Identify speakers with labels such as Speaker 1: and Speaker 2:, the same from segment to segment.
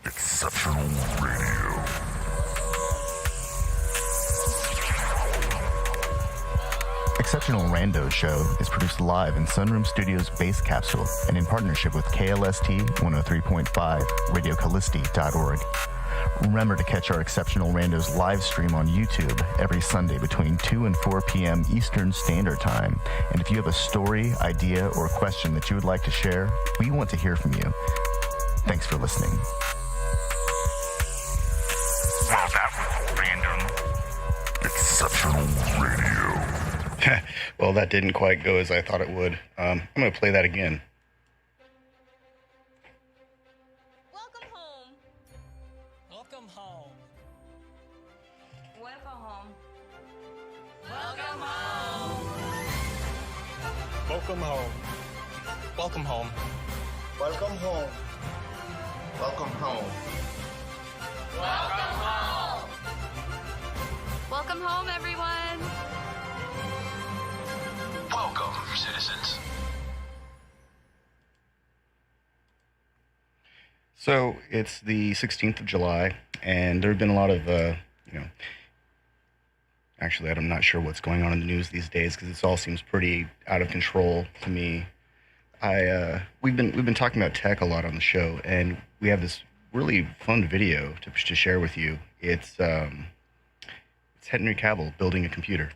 Speaker 1: Exceptional Radio. Exceptional Randos show is produced live in Sunroom Studios Base Capsule and in partnership with KLST 103.5, RadioCallisti.org. Remember to catch our Exceptional Randos live stream on YouTube every Sunday between 2 and 4 p.m. Eastern Standard Time. And if you have a story, idea, or question that you would like to share, we want to hear from you. Thanks for listening. Wow, that was random. Exceptional Radio. Well, that didn't quite go as I thought it would. I'm going to play that again.
Speaker 2: Welcome home.
Speaker 3: Welcome home.
Speaker 2: Welcome home.
Speaker 3: Welcome home.
Speaker 4: Welcome home.
Speaker 3: Welcome home.
Speaker 5: Welcome home. Welcome home.
Speaker 3: Welcome home.
Speaker 2: Welcome home, everyone.
Speaker 6: Welcome, citizens.
Speaker 1: So it's the 16th of July, and there have been a lot of, actually, I'm not sure what's going on in the news these days because it all seems pretty out of control to me. We've been talking about tech a lot on the show, and we have this really fun video to share with you. It's Henry Cavill building a computer.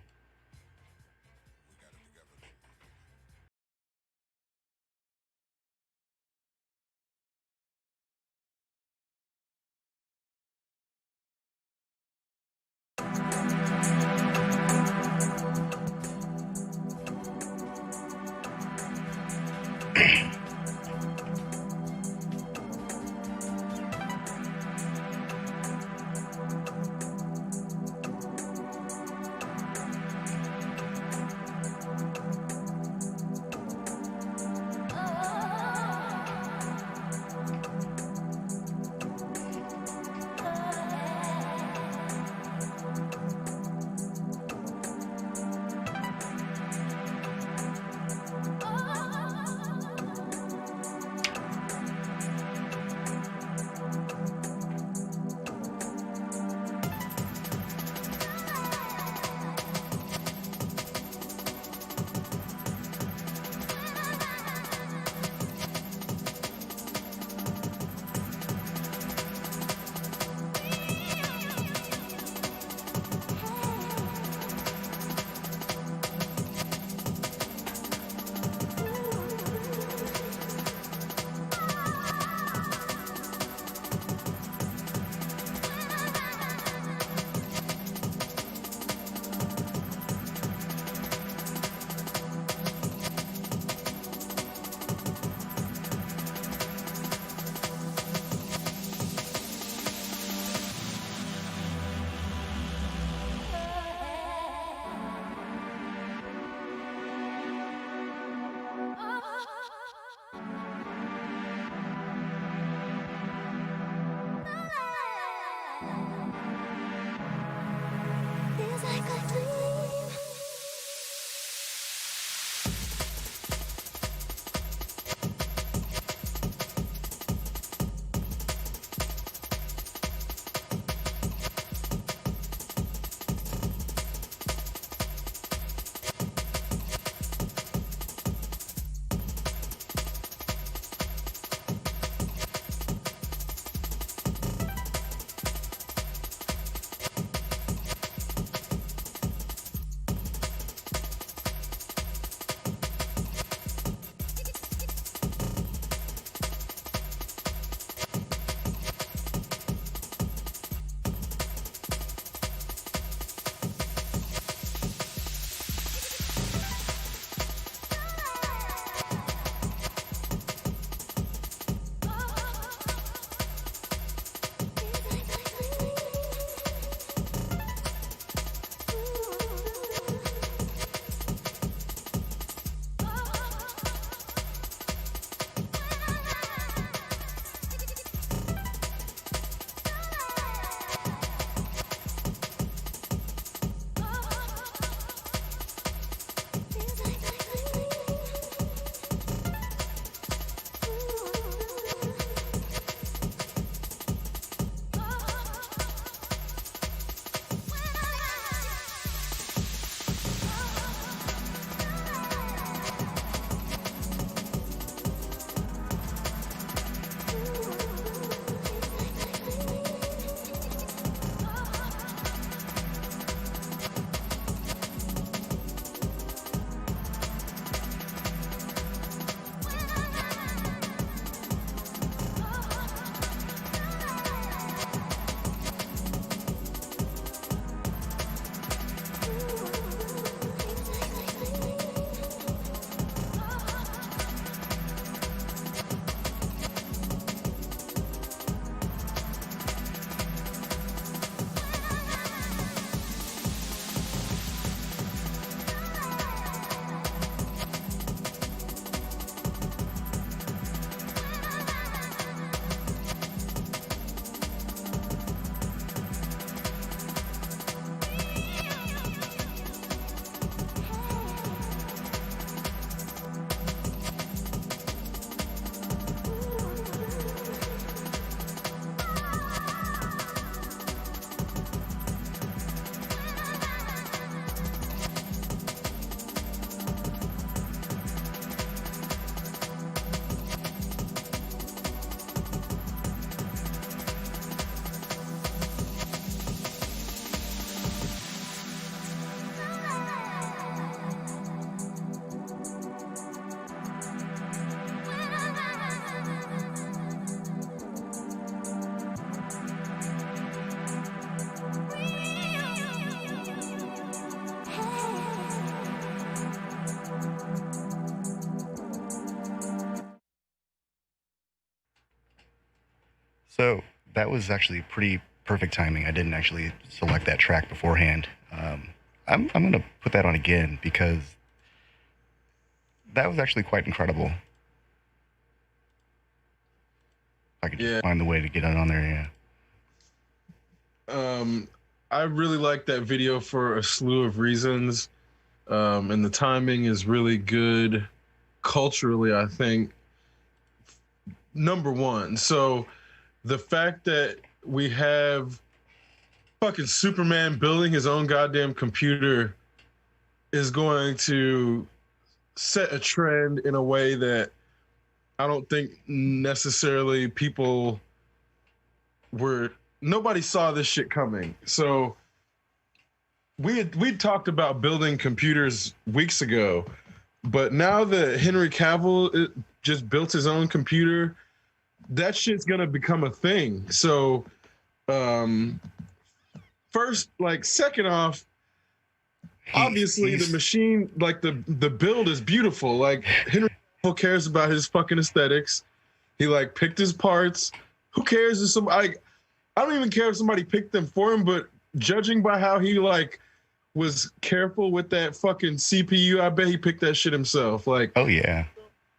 Speaker 1: So that was actually pretty perfect timing. I didn't actually select that track beforehand. I'm gonna put that on again because that was actually quite incredible. If I could just find the way to get it on there,
Speaker 4: I really like that video for a slew of reasons. And the timing is really good culturally, I think. Number one. So the fact that we have fucking Superman building his own goddamn computer is going to set a trend in a way that I don't think necessarily nobody saw this shit coming. So we'd talked about building computers weeks ago, but now that Henry Cavill just built his own computer, that shit's gonna become a thing. So second off, obviously the machine, like the build is beautiful. Like Henry Cavill cares about his fucking aesthetics. He like picked his parts. Who cares if somebody? I don't even care if somebody picked them for him, but judging by how he like was careful with that fucking CPU, I bet he picked that shit himself. Like,
Speaker 1: oh yeah,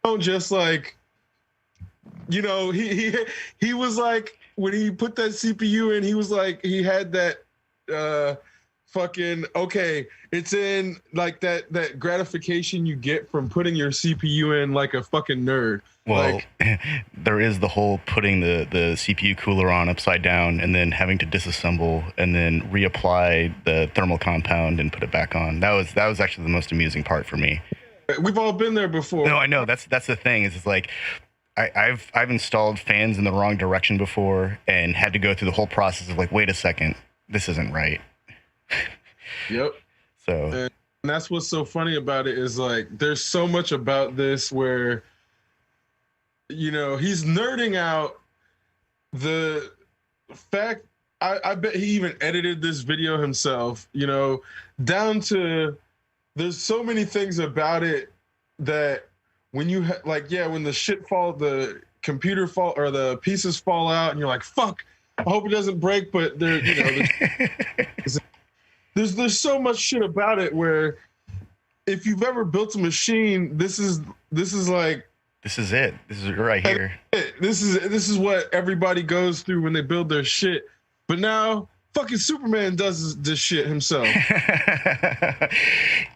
Speaker 4: don't just like, you know, he was like, when he put that CPU in, he was like, he had that fucking, okay, it's in like that gratification you get from putting your CPU in like a fucking nerd.
Speaker 1: Well,
Speaker 4: like,
Speaker 1: there is the whole putting the CPU cooler on upside down and then having to disassemble and then reapply the thermal compound and put it back on. That was actually the most amusing part for me.
Speaker 4: We've all been there before.
Speaker 1: No, I know. That's the thing. Is it's like I've installed fans in the wrong direction before and had to go through the whole process of like, wait a second, this isn't right.
Speaker 4: Yep.
Speaker 1: So
Speaker 4: and that's what's so funny about it is like there's so much about this where, you know, he's nerding out. The fact, I bet he even edited this video himself, you know, down to there's so many things about it that when you when the computer fall or the pieces fall out and you're like, fuck, I hope it doesn't break, but there, you know, there's so much shit about it where if you've ever built a machine, this is like,
Speaker 1: this is it. This is right here.
Speaker 4: This is what everybody goes through when they build their shit. But now fucking Superman does this shit himself.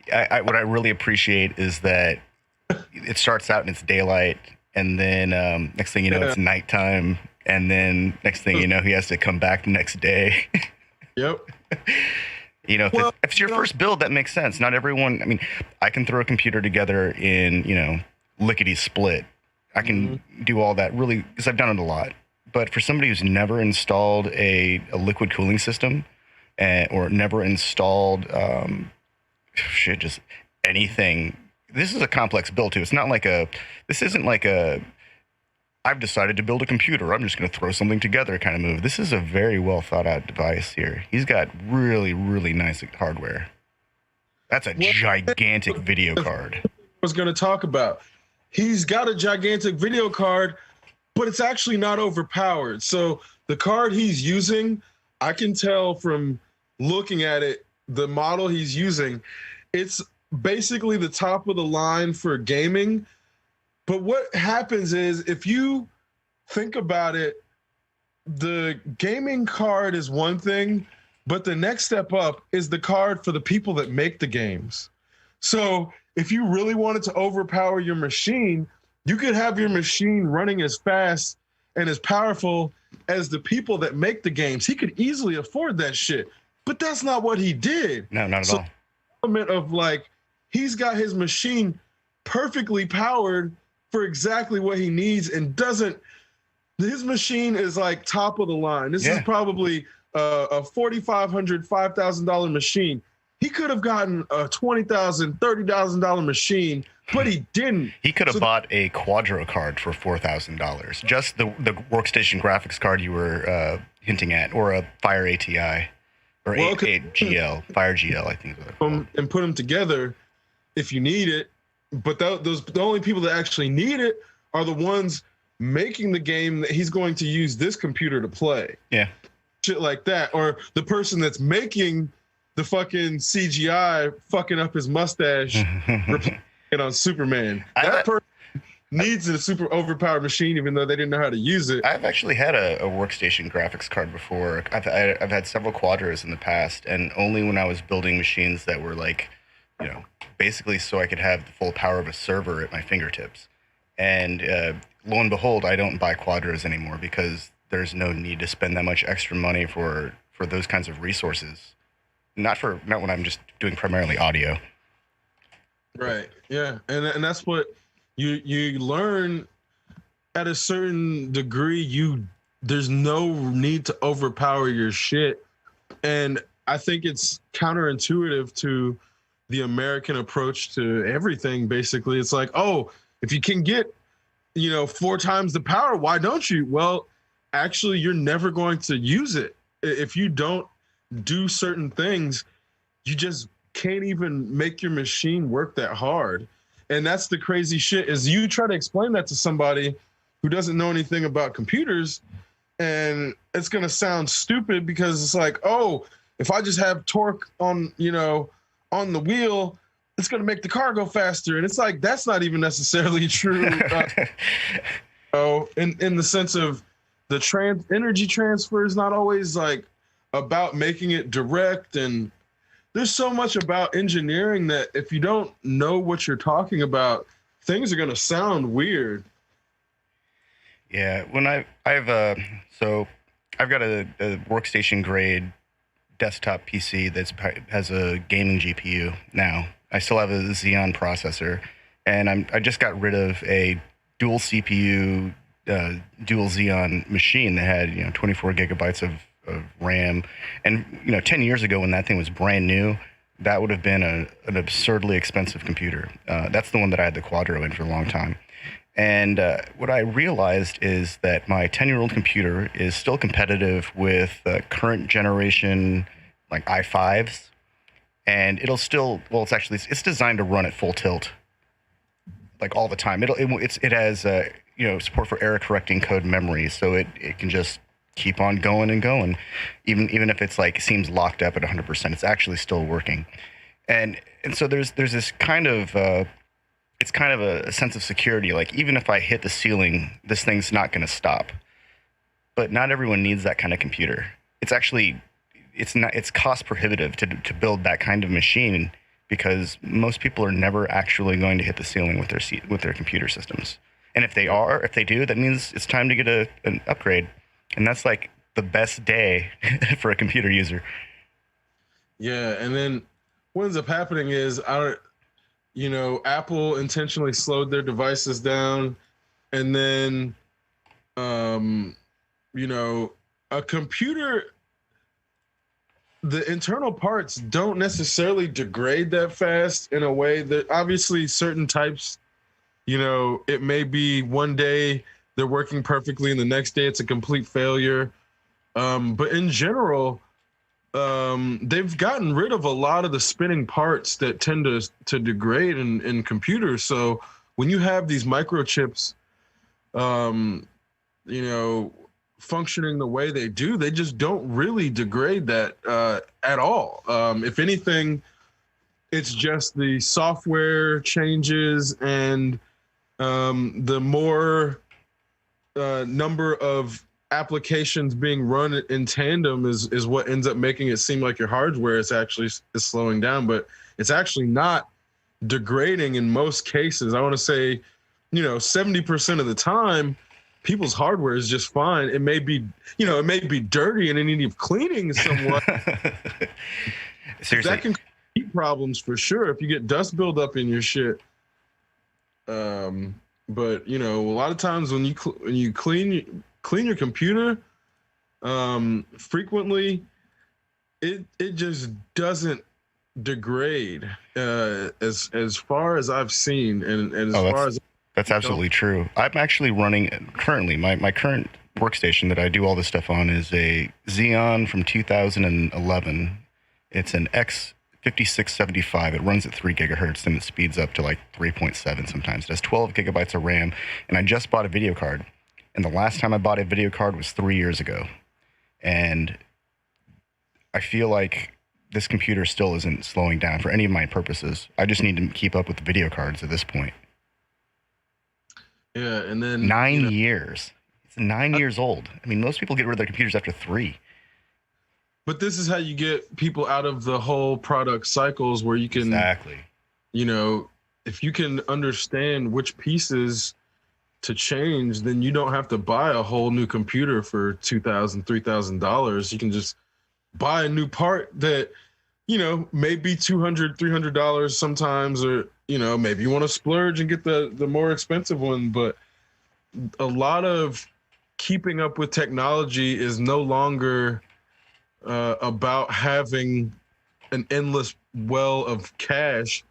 Speaker 1: What I really appreciate is that it starts out and it's daylight, and then next thing you know, it's nighttime, and then next thing you know, he has to come back the next day.
Speaker 4: Yep.
Speaker 1: You know, if it's your first build, that makes sense. Not everyone. I mean, I can throw a computer together in, you know, lickety split. I can do all that really because I've done it a lot. But for somebody who's never installed a liquid cooling system or never installed just anything, this is a complex build too. It's not like this isn't like I've decided to build a computer, I'm just going to throw something together kind of move. This is a very well thought out device here. He's got really, really nice hardware. That's a gigantic video card.
Speaker 4: I was going to talk about. He's got a gigantic video card, but it's actually not overpowered. So the card he's using, I can tell from looking at it, the model he's using, it's basically the top of the line for gaming. But what happens is, if you think about it, the gaming card is one thing, but the next step up is the card for the people that make the games. So if you really wanted to overpower your machine, you could have your machine running as fast and as powerful as the people that make the games. He could easily afford that shit, but that's not what he did.
Speaker 1: No, not at all.
Speaker 4: Element of like, he's got his machine perfectly powered for exactly what he needs and doesn't. His machine is like top of the line. This is probably a $4,500, $5,000 machine. He could have gotten a $20,000, $30,000 machine, but he didn't.
Speaker 1: He could have bought a Quadro card for $4,000, just the workstation graphics card you were hinting at, or a Fire ATI or a GL, Fire GL, I think.
Speaker 4: And put them together if you need it. But the only people that actually need it are the ones making the game that he's going to use this computer to play.
Speaker 1: Yeah.
Speaker 4: Shit like that. Or the person that's making the fucking CGI fucking up his mustache replacing it on Superman. That person needs a super overpowered machine, even though they didn't know how to use it.
Speaker 1: I've actually had a workstation graphics card before. I've had several Quadros in the past, and only when I was building machines that were like, you know, basically so I could have the full power of a server at my fingertips. And lo and behold, I don't buy Quadros anymore because there's no need to spend that much extra money for those kinds of resources. Not when I'm just doing primarily audio.
Speaker 4: Right. Yeah. And that's what you learn at a certain degree. There's no need to overpower your shit. And I think it's counterintuitive to the American approach to everything. Basically, it's like, oh, if you can get, 4 times the power, why don't you? Well, actually, you're never going to use it. If you don't do certain things, you just can't even make your machine work that hard. And that's the crazy shit, is you try to explain that to somebody who doesn't know anything about computers, and it's going to sound stupid because it's like, oh, if I just have torque on the wheel, it's going to make the car go faster. And it's like, that's not even necessarily true. In the sense of the energy transfer is not always like about making it direct. And there's so much about engineering that if you don't know what you're talking about, things are going to sound weird.
Speaker 1: Yeah. When I've got a workstation grade desktop PC that has a gaming GPU now. I still have a Xeon processor, and I just got rid of a dual CPU, dual Xeon machine that had 24 gigabytes of RAM. And 10 years ago when that thing was brand new, that would have been an absurdly expensive computer. That's the one that I had the Quadro in for a long time. And what I realized is that my 10-year-old computer is still competitive with current generation like i5s, and it'll still, it's designed to run at full tilt like all the time. It has support for error correcting code memory, so it can just keep on going and going, even if it's like seems locked up at 100%. It's actually still working, and so there's this kind of it's kind of a sense of security. Like, even if I hit the ceiling, this thing's not going to stop. But not everyone needs that kind of computer. It's cost prohibitive to build that kind of machine, because most people are never actually going to hit the ceiling with their computer systems. And if they do, that means it's time to get an upgrade. And that's like the best day for a computer user.
Speaker 4: Yeah, and then what ends up happening is Apple intentionally slowed their devices down, and then, a computer, the internal parts don't necessarily degrade that fast in a way that obviously certain types, it may be one day they're working perfectly and the next day it's a complete failure. But in general, they've gotten rid of a lot of the spinning parts that tend to degrade in computers. So when you have these microchips, functioning the way they do, they just don't really degrade that at all. If anything, it's just the software changes, and the more number of applications being run in tandem is what ends up making it seem like your hardware is slowing down, but it's actually not degrading in most cases. I want to say, 70% of the time, people's hardware is just fine. It may be dirty and in need of cleaning somewhat.
Speaker 1: Seriously,
Speaker 4: that can create problems for sure if you get dust buildup in your shit. But a lot of times when you clean your computer frequently, it just doesn't degrade as far as I've seen, and as far as
Speaker 1: that's absolutely true. I'm actually running currently my current workstation that I do all this stuff on is a Xeon from 2011. It's an X5675. It runs at 3 gigahertz, and it speeds up to like 3.7 sometimes. It has 12 gigabytes of RAM, and I just bought a video card. And the last time I bought a video card was 3 years ago. And I feel like this computer still isn't slowing down for any of my purposes. I just need to keep up with the video cards at this point.
Speaker 4: Yeah, and then
Speaker 1: 9 years. It's 9 years old. I mean, most people get rid of their computers after 3.
Speaker 4: But this is how you get people out of the whole product cycles where you can,
Speaker 1: Exactly.
Speaker 4: If you can understand which pieces to change, then you don't have to buy a whole new computer for $2,000, $3,000. You can just buy a new part that, may be $200, $300 sometimes, or, maybe you want to splurge and get the more expensive one. But a lot of keeping up with technology is no longer about having an endless well of cash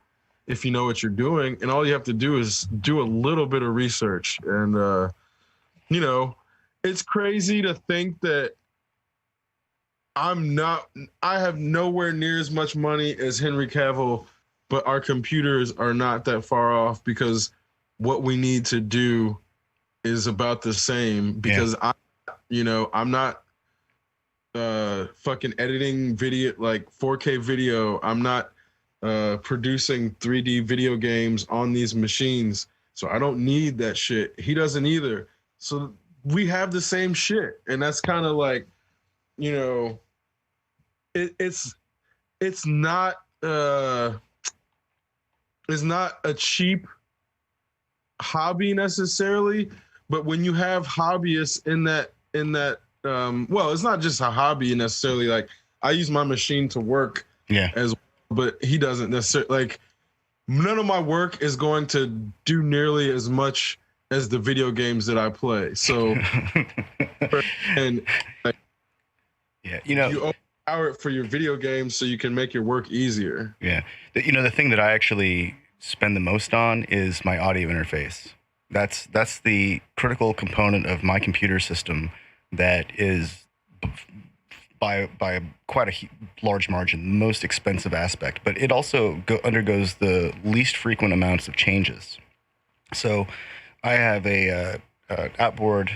Speaker 4: if you know what you're doing, and all you have to do is do a little bit of research. And it's crazy to think that I have nowhere near as much money as Henry Cavill, but our computers are not that far off, because what we need to do is about the same. Because I'm not fucking editing video, like 4K video. I'm not producing 3D video games on these machines, so I don't need that shit. He doesn't either. So we have the same shit, and that's kind of like, it's not a cheap hobby necessarily, but when you have hobbyists in that well, it's not just a hobby necessarily. Like, I use my machine to work as well, but he doesn't necessarily. Like, none of my work is going to do nearly as much as the video games that I play. So, and like, you overpower it for your video games so you can make your work easier.
Speaker 1: Yeah. The thing that I actually spend the most on is my audio interface. That's the critical component of my computer system that is by quite a large margin the most expensive aspect, but it also undergoes the least frequent amounts of changes. So I have a outboard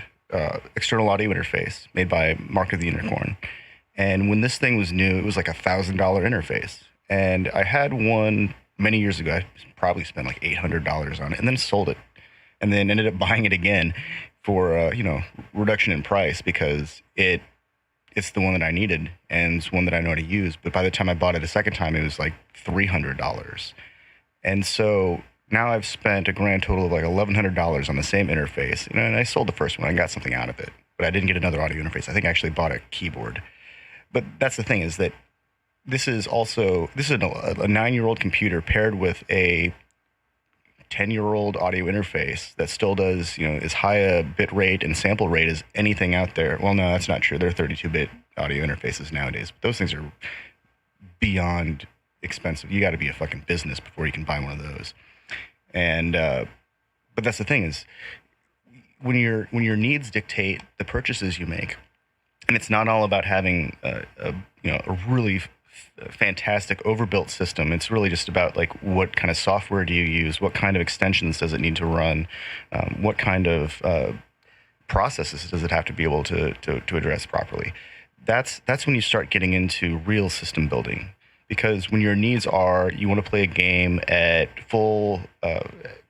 Speaker 1: external audio interface made by Mark of the Unicorn, and when this thing was new, it was like $1,000 interface, and I had one many years ago. I probably spent like $800 on it, and then sold it, and then ended up buying it again for reduction in price, because it's the one that I needed and it's one that I know how to use. But by the time I bought it a second time, it was like $300. And so now I've spent a grand total of like $1,100 on the same interface. And I sold the first one. I got something out of it, but I didn't get another audio interface. I think I actually bought a keyboard. But that's the thing, is that this is a 9-year-old computer paired with a 10-year-old audio interface that still does, as high a bit rate and sample rate as anything out there. Well, no, that's not true. There are 32-bit audio interfaces nowadays, but those things are beyond expensive. You got to be a fucking business before you can buy one of those. And but that's the thing, is when your needs dictate the purchases you make, and it's not all about having a really fantastic overbuilt system. It's really just about like, what kind of software do you use? What kind of extensions does it need to run? What kind of processes does it have to be able to address properly? That's when you start getting into real system building, because when your needs are, you want to play a game at full,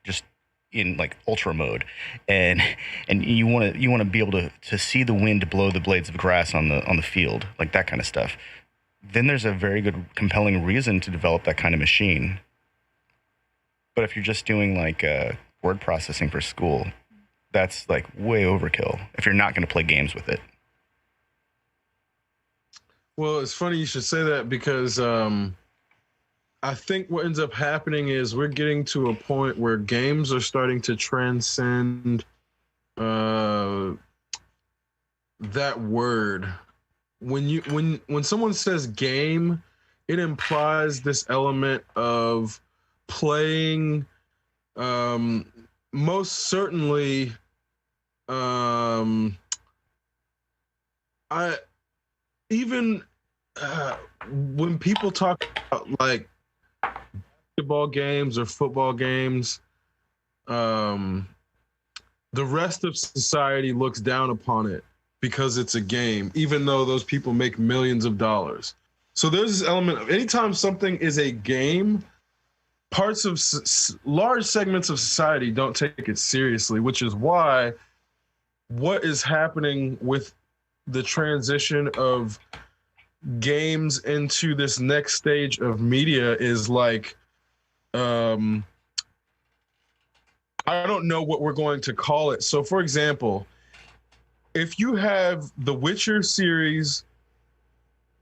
Speaker 1: just in like ultra mode, and you want to be able to see the wind blow the blades of grass on the field, like that kind of stuff. Then there's a very good, compelling reason to develop that kind of machine. But if you're just doing like word processing for school, that's like way overkill if you're not going to play games with it.
Speaker 4: Well, it's funny you should say that, because I think what ends up happening is we're getting to a point where games are starting to transcend that word. When someone says game, it implies this element of playing, most certainly, when people talk about like basketball games or football games, the rest of society looks down upon it because it's a game, even though those people make millions of dollars. So there's this element of anytime something is a game, parts of large segments of society don't take it seriously, which is why what is happening with the transition of games into this next stage of media is like, I don't know what we're going to call it. So, for example, if you have the Witcher series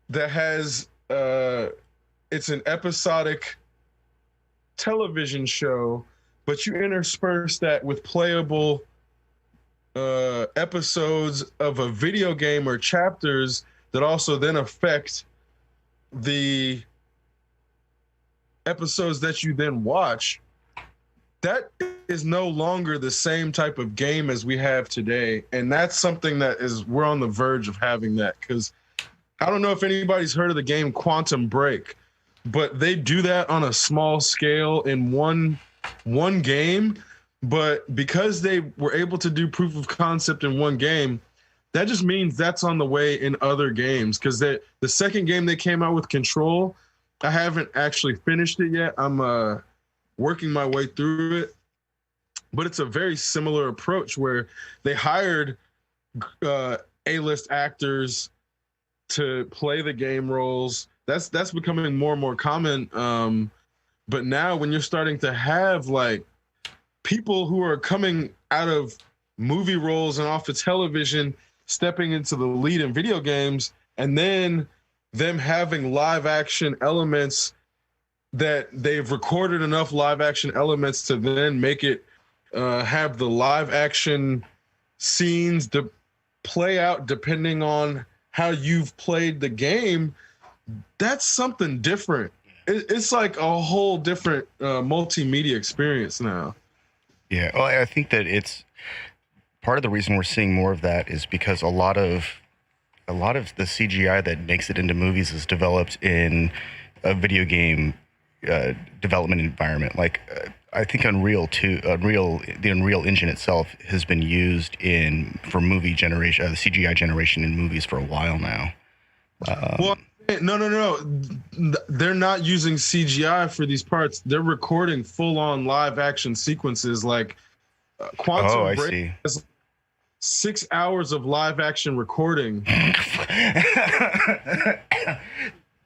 Speaker 4: that has, it's an episodic television show, but you intersperse that with playable episodes of a video game or chapters that also then affect the episodes that you then watch, that is no longer the same type of game as we have today. And that's something that we're on the verge of having that, because I don't know if anybody's heard of the game Quantum Break, but they do that on a small scale in one game. But because they were able to do proof of concept in one game, that just means that's on the way in other games. Because the second game they came out with, Control, I haven't actually finished it yet. I'm working my way through it. But it's a very similar approach where they hired A-list actors to play the game roles. That's becoming more and more common. But now when you're starting to have like people who are coming out of movie roles and off of television stepping into the lead in video games, and then them having live action elements that they've recorded enough live action elements to then make it have the live action scenes to play out depending on how you've played the game. That's something different. It's like a whole different multimedia experience now.
Speaker 1: Yeah, well, I think that it's part of the reason we're seeing more of that is because a lot of the CGI that makes it into movies is developed in a video game development environment. Like I think the Unreal Engine itself has been used for movie generation, the CGI generation in movies for a while now.
Speaker 4: Well, no. They're not using CGI for these parts. They're recording full-on live-action sequences. Like Quantum Break has 6 hours of live-action recording.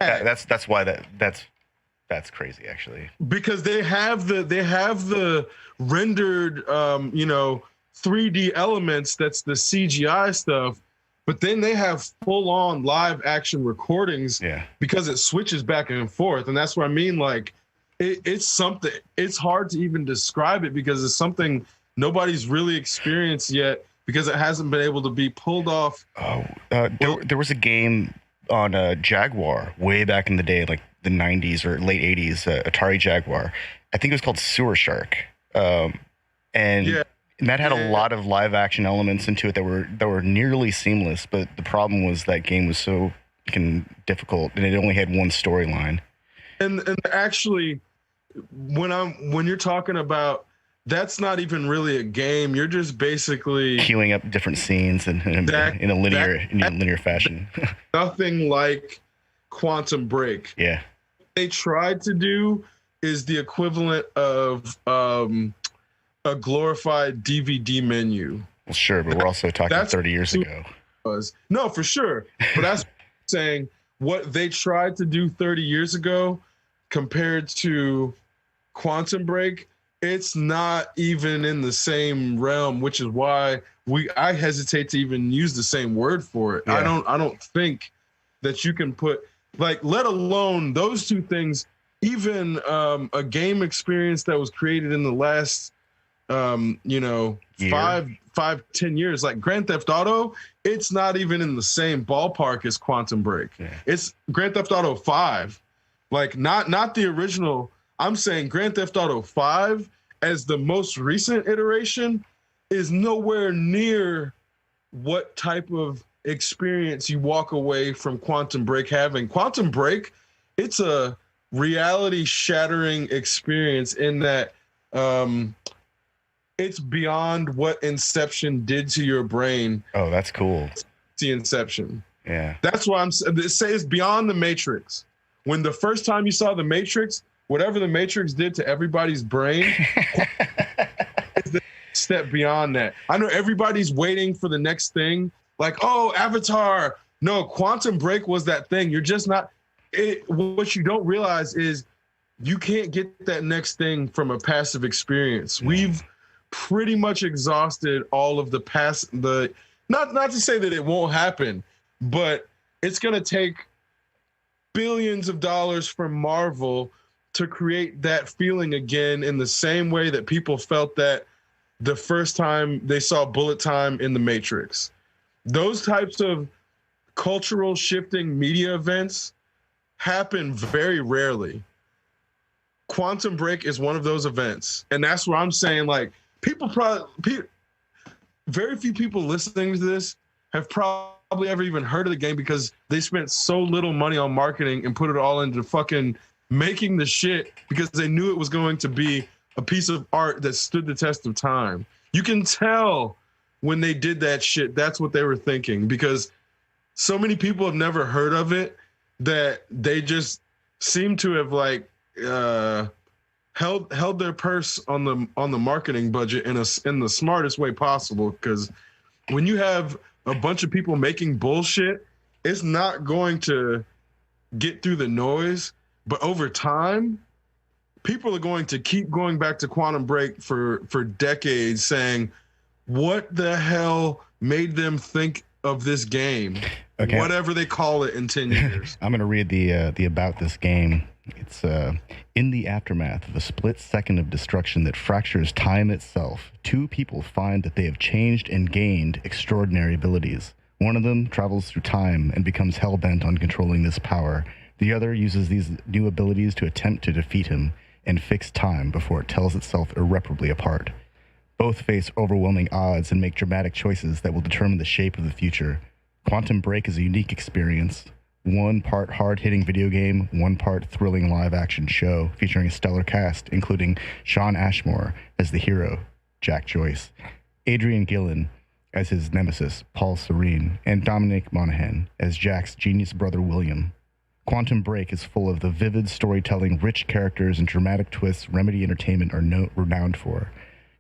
Speaker 1: That's why that's crazy, actually.
Speaker 4: Because they have the rendered 3D elements. That's the CGI stuff. But then they have full-on live-action recordings, because it switches back and forth, and that's what I mean. Like, it's something. It's hard to even describe it because it's something nobody's really experienced yet because it hasn't been able to be pulled off.
Speaker 1: There was a game on Jaguar way back in the day, like the 90s or late 80s, Atari Jaguar. I think it was called Sewer Shark, and that had a lot of live action elements into it that were nearly seamless, but the problem was that game was so difficult and it only had one storyline.
Speaker 4: And actually, when you're talking about, that's not even really a game. You're just basically
Speaker 1: queuing up different scenes in a linear fashion.
Speaker 4: Nothing like Quantum Break.
Speaker 1: Yeah.
Speaker 4: What they tried to do is the equivalent of a glorified DVD menu.
Speaker 1: Well, sure, but we're also talking 30 years ago.
Speaker 4: No, for sure. But that's saying what they tried to do 30 years ago compared to Quantum Break, it's not even in the same realm, which is why I hesitate to even use the same word for it. Yeah. I don't think that you can put, like, let alone those two things, even a game experience that was created in the last 5-10 years, like Grand Theft Auto, it's not even in the same ballpark as Quantum Break. Yeah. It's Grand Theft Auto 5, like not the original. I'm saying Grand Theft Auto 5 as the most recent iteration is nowhere near what type of experience you walk away from Quantum Break having. Quantum Break, it's a reality shattering experience in that it's beyond what Inception did to your brain.
Speaker 1: Oh, that's cool.
Speaker 4: The Inception.
Speaker 1: Yeah.
Speaker 4: That's why say it's beyond the Matrix. When the first time you saw the Matrix, whatever the Matrix did to everybody's brain, is the step beyond that. I know everybody's waiting for the next thing. Like, oh, Avatar. No, Quantum Break was that thing. You're just not. What you don't realize is you can't get that next thing from a passive experience. We've pretty much exhausted all of the past. Not to say that it won't happen, but it's going to take billions of dollars from Marvel to create that feeling again in the same way that people felt that the first time they saw bullet time in The Matrix. Those types of cultural shifting media events happen very rarely. Quantum Break is one of those events. And that's where I'm saying, like, very few people listening to this have probably ever even heard of the game because they spent so little money on marketing and put it all into fucking making the shit because they knew it was going to be a piece of art that stood the test of time. You can tell when they did that shit, that's what they were thinking, because so many people have never heard of it that they just seem to have like held their purse on the marketing budget in the smartest way possible. Because when you have a bunch of people making bullshit, it's not going to get through the noise. But over time, people are going to keep going back to Quantum Break for decades saying, what the hell made them think of this game? Okay. Whatever they call it in 10 years.
Speaker 1: I'm going to read the about this game. It's in the aftermath of a split second of destruction that fractures time itself, two people find that they have changed and gained extraordinary abilities. One of them travels through time and becomes hell-bent on controlling this power. The other uses these new abilities to attempt to defeat him and fix time before it tells itself irreparably apart. Both face overwhelming odds and make dramatic choices that will determine the shape of the future. Quantum Break is a unique experience. One part hard-hitting video game, one part thrilling live-action show featuring a stellar cast, including Sean Ashmore as the hero, Jack Joyce, Adrian Gillen as his nemesis, Paul Serene, and Dominic Monaghan as Jack's genius brother, William. Quantum Break is full of the vivid storytelling, rich characters, and dramatic twists Remedy Entertainment are renowned for.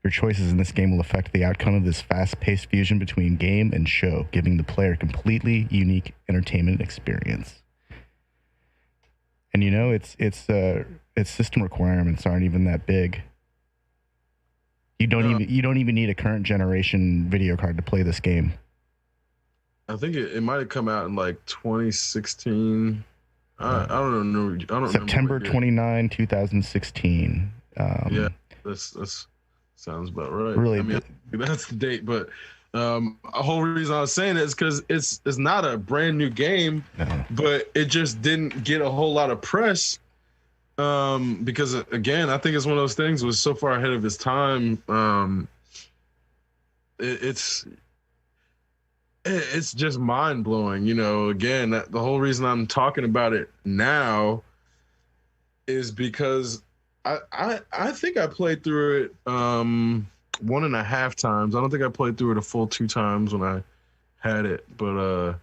Speaker 1: Your choices in this game will affect the outcome of this fast-paced fusion between game and show, giving the player a completely unique entertainment experience. And you know, its system requirements aren't even that big. You don't even need a current generation video card to play this game.
Speaker 4: I think it might have come out in like 2016. I don't know. I don't
Speaker 1: September 29, 2016.
Speaker 4: Yeah, that's sounds about right.
Speaker 1: Really,
Speaker 4: I mean, that's the date. But a whole reason I was saying it is because it's not a brand new game, but it just didn't get a whole lot of press. Because again, I think it's one of those things was so far ahead of its time. It's just mind blowing, you know. Again, the whole reason I'm talking about it now is because I think I played through it 1.5 times. I don't think I played through it a full 2 times when I had it, but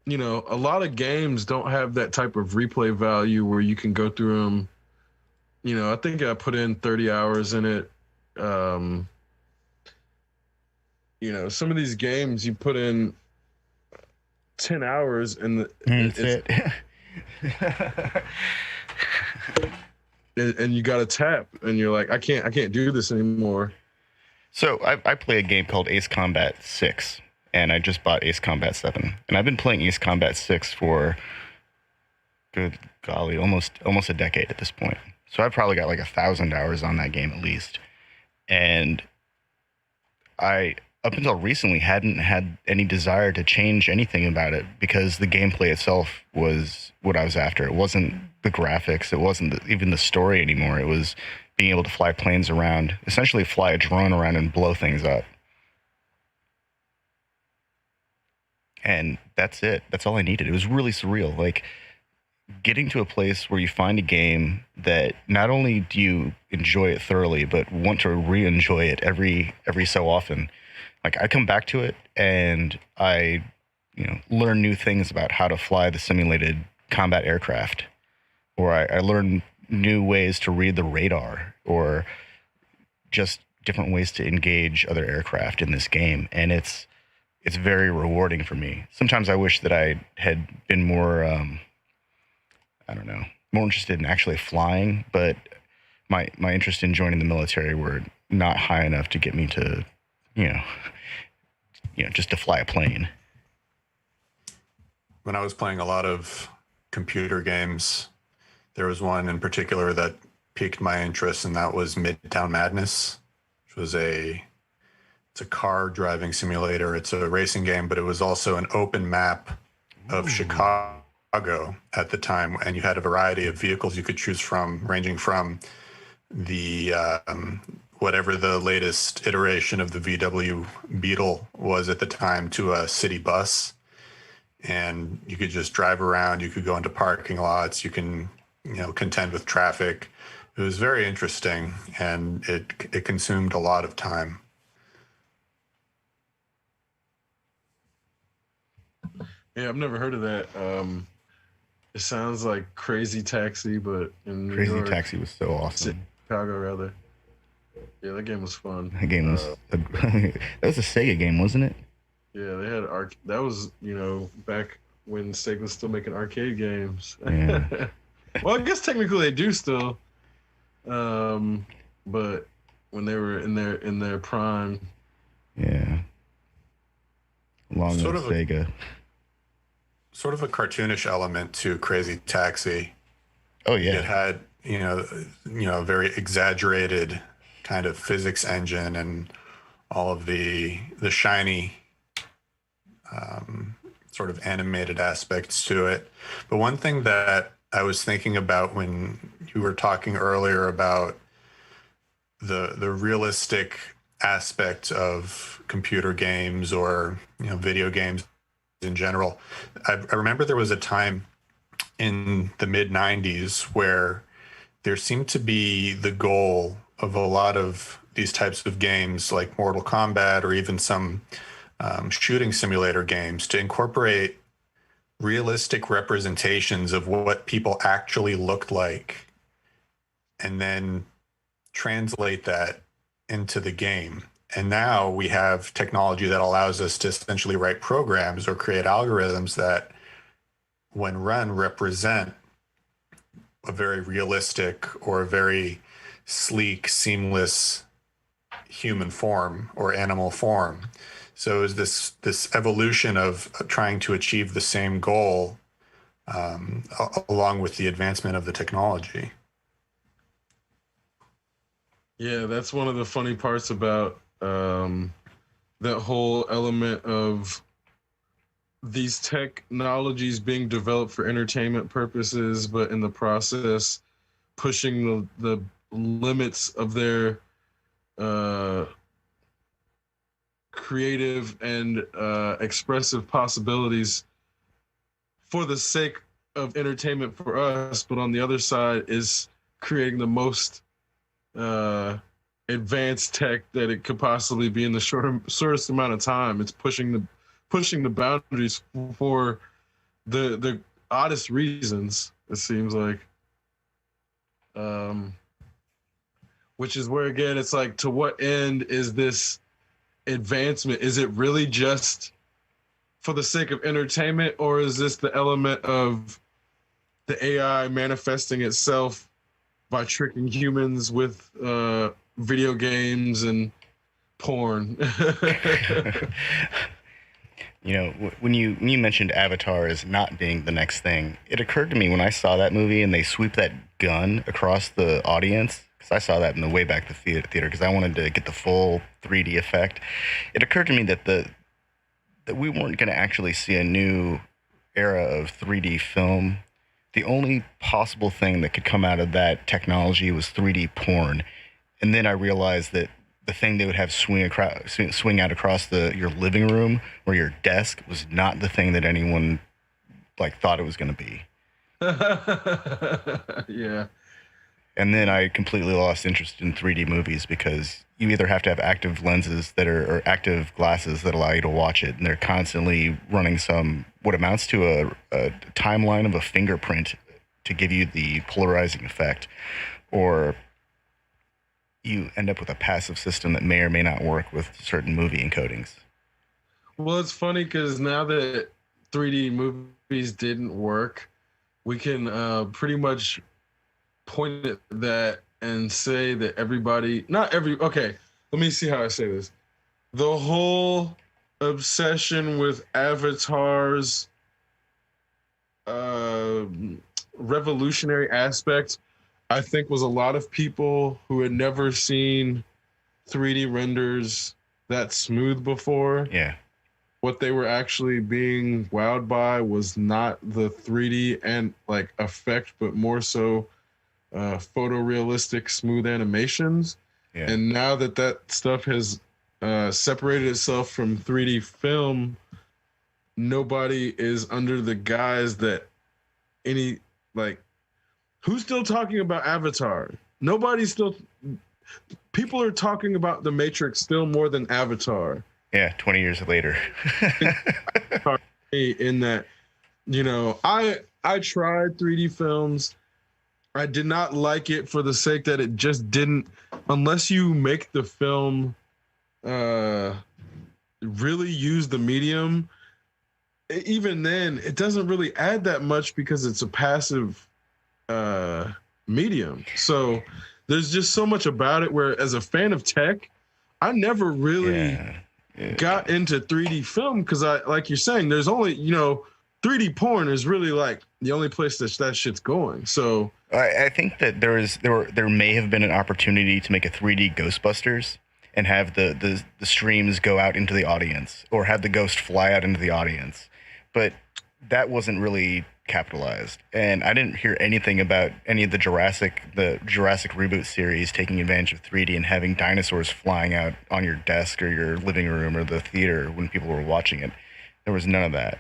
Speaker 4: you know, a lot of games don't have that type of replay value where you can go through them. You know, I think I put in 30 hours in it. You know, some of these games you put in 10 hours and
Speaker 1: that's it.
Speaker 4: And you got to tap and you're like, I can't do this anymore.
Speaker 1: So I play a game called Ace Combat 6. And I just bought Ace Combat 7. And I've been playing Ace Combat 6 for, good golly, almost a decade at this point. So I've probably got like 1,000 hours on that game at least. And I, up until recently, hadn't had any desire to change anything about it because the gameplay itself was what I was after. It wasn't the graphics. It wasn't even the story anymore. It was being able to fly planes around, essentially fly a drone around and blow things up. And that's it. That's all I needed. It was really surreal. Like, getting to a place where you find a game that not only do you enjoy it thoroughly, but want to re-enjoy it every so often. Like I come back to it and I, learn new things about how to fly the simulated combat aircraft, or I learn new ways to read the radar, or just different ways to engage other aircraft in this game. And it's very rewarding for me. Sometimes I wish that I had been more, more interested in actually flying, but my interest in joining the military were not high enough to get me to, just to fly a plane.
Speaker 7: When I was playing a lot of computer games, there was one in particular that piqued my interest, and that was Midtown Madness, which was it's a car driving simulator. It's a racing game, but it was also an open map of Chicago at the time, and you had a variety of vehicles you could choose from, ranging from the whatever the latest iteration of the VW Beetle was at the time to a city bus. And you could just drive around. You could go into parking lots. You can, contend with traffic. It was very interesting, and it consumed a lot of time.
Speaker 4: Yeah, I've never heard of that. It sounds like Crazy Taxi, but in New York.
Speaker 1: Taxi was so awesome.
Speaker 4: Chicago, rather. Yeah, that game was fun.
Speaker 1: That game was that was a Sega game, wasn't it?
Speaker 4: Yeah, they had that was, back when Sega was still making arcade games.
Speaker 1: Yeah.
Speaker 4: Well, I guess technically they do still. But when they were in their prime.
Speaker 1: Yeah. Long
Speaker 7: Sort
Speaker 1: with
Speaker 7: of
Speaker 1: Sega.
Speaker 7: Sort of a cartoonish element to Crazy Taxi.
Speaker 1: Oh yeah.
Speaker 7: It had, a very exaggerated kind of physics engine and all of the shiny sort of animated aspects to it. But one thing that I was thinking about when you were talking earlier about the realistic aspect of computer games or video games in general, I remember there was a time in the mid 90s where there seemed to be the goal of a lot of these types of games like Mortal Kombat or even some shooting simulator games to incorporate realistic representations of what people actually looked like and then translate that into the game. And now we have technology that allows us to essentially write programs or create algorithms that, when run, represent a very realistic or a very sleek, seamless human form or animal form. So is this evolution of trying to achieve the same goal along with the advancement of the technology.
Speaker 4: Yeah, that's one of the funny parts about that whole element of these technologies being developed for entertainment purposes, but in the process pushing the limits of their creative and expressive possibilities for the sake of entertainment for us, but on the other side is creating the most advanced tech that it could possibly be in the shortest amount of time. It's pushing the boundaries for the oddest reasons, it seems like. Which is where, again, it's like, to what end is this advancement? Is it really just for the sake of entertainment, or is this the element of the AI manifesting itself by tricking humans with video games and porn?
Speaker 1: When you mentioned Avatar as not being the next thing, it occurred to me when I saw that movie and they sweep that gun across the audience, because I saw that in the way back to the theater because I wanted to get the full 3D effect. It occurred to me that that we weren't going to actually see a new era of 3D film. The only possible thing that could come out of that technology was 3D porn. And then I realized that the thing they would have swing out across your living room or your desk was not the thing that anyone thought it was going to be.
Speaker 4: Yeah.
Speaker 1: And then I completely lost interest in 3D movies because you either have to have active lenses that are or active glasses that allow you to watch it, and they're constantly running some what amounts to a timeline of a fingerprint to give you the polarizing effect, or you end up with a passive system that may or may not work with certain movie encodings.
Speaker 4: Well, it's funny because now that 3D movies didn't work, we can pretty much point at that and say that okay, let me see how I say this. The whole obsession with Avatar's revolutionary aspect, I think, was a lot of people who had never seen 3D renders that smooth before.
Speaker 1: Yeah.
Speaker 4: What they were actually being wowed by was not the 3D and like effect, but more so photorealistic smooth animations.
Speaker 1: Yeah.
Speaker 4: And now that stuff has separated itself from 3D film, nobody is under the guise that who's still talking about Avatar? People are talking about The Matrix still more than Avatar.
Speaker 1: Yeah, 20 years later.
Speaker 4: In that, I tried 3D films. I did not like it for the sake that it just didn't, unless you make the film really use the medium, even then, it doesn't really add that much because it's a passive medium. So there's just so much about it where, as a fan of tech, I never really got into 3D film because like you're saying, there's only, 3D porn is really like the only place that shit's going. So
Speaker 1: I think that there may have been an opportunity to make a 3D Ghostbusters and have the streams go out into the audience, or have the ghost fly out into the audience, but that wasn't really capitalized. And I didn't hear anything about any of the Jurassic reboot series taking advantage of 3D and having dinosaurs flying out on your desk or your living room or the theater when people were watching it. There was none of that.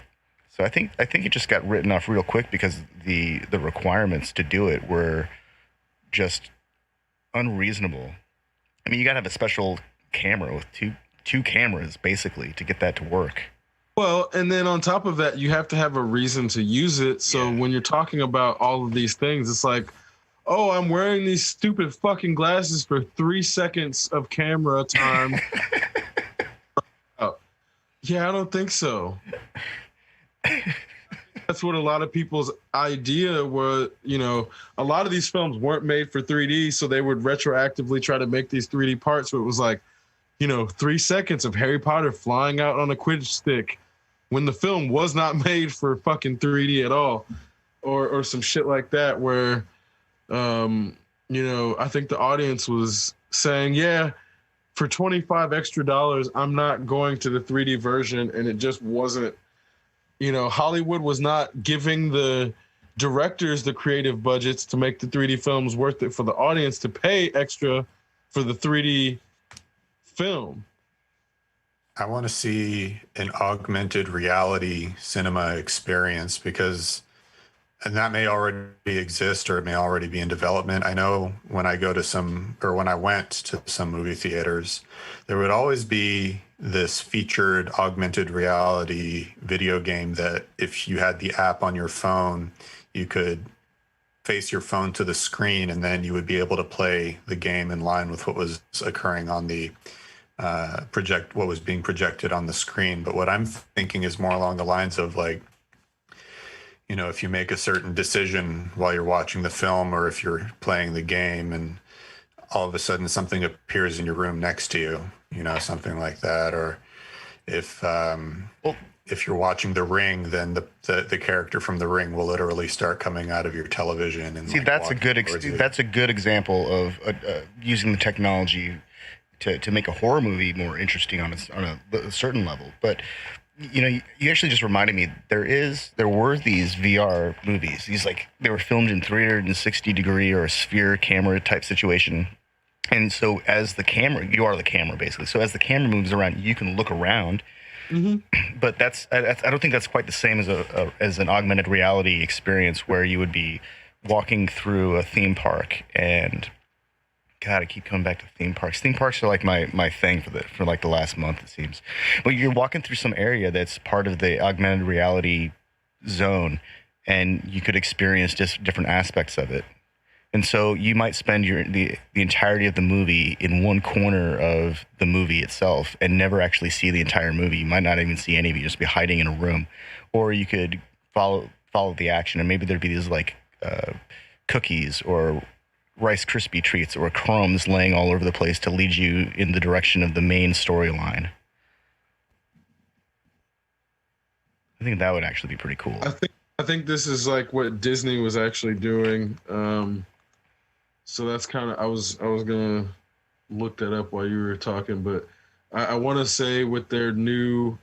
Speaker 1: So I think it just got written off real quick because the requirements to do it were just unreasonable. I mean, you got to have a special camera with two cameras basically to get that to work.
Speaker 4: Well, and then on top of that, you have to have a reason to use it. So when you're talking about all of these things, it's like, oh, I'm wearing these stupid fucking glasses for 3 seconds of camera time. Yeah, I don't think so. That's what a lot of people's idea was. A lot of these films weren't made for 3D, so they would retroactively try to make these 3D parts. So it was like, 3 seconds of Harry Potter flying out on a Quidditch stick when the film was not made for fucking 3D at all, or some shit like that where, I think the audience was saying, yeah, for $25 extra, I'm not going to the 3D version. And it just wasn't, Hollywood was not giving the directors the creative budgets to make the 3D films worth it for the audience to pay extra for the 3D film.
Speaker 7: I want to see an augmented reality cinema experience and that may already exist or it may already be in development. I know when I went to some movie theaters, there would always be this featured augmented reality video game that if you had the app on your phone, you could face your phone to the screen and then you would be able to play the game in line with what was occurring on the what was being projected on the screen. But what I'm thinking is more along the lines of like, if you make a certain decision while you're watching the film or if you're playing the game and all of a sudden something appears in your room next to you, something like that. Or if you're watching The Ring, then the character from The Ring will literally start coming out of your television. And
Speaker 1: see, that's a good example of using the technology to make a horror movie more interesting on a certain level. But you actually just reminded me there were these VR movies. They were filmed in 360 degree or a sphere camera type situation, And so as the camera, you are the camera basically. So as the camera moves around, you can look around. But I don't think that's quite the same as an augmented reality experience where you would be walking through a theme park. And God, I keep coming back to theme parks. Theme parks are like my thing for like the last month, it seems. But you're walking through some area that's part of the augmented reality zone, and you could experience just different aspects of it. And so you might spend the entirety of the movie in one corner of the movie itself and never actually see the entire movie. You might not even see any of you, just be hiding in a room. Or you could follow the action, and maybe there'd be these like cookies or Rice Krispie treats or crumbs laying all over the place to lead you in the direction of the main storyline. I think that would actually be pretty cool.
Speaker 4: I think this is like what Disney was actually doing. So that's kind of I was gonna look that up while you were talking, but I want to say with their new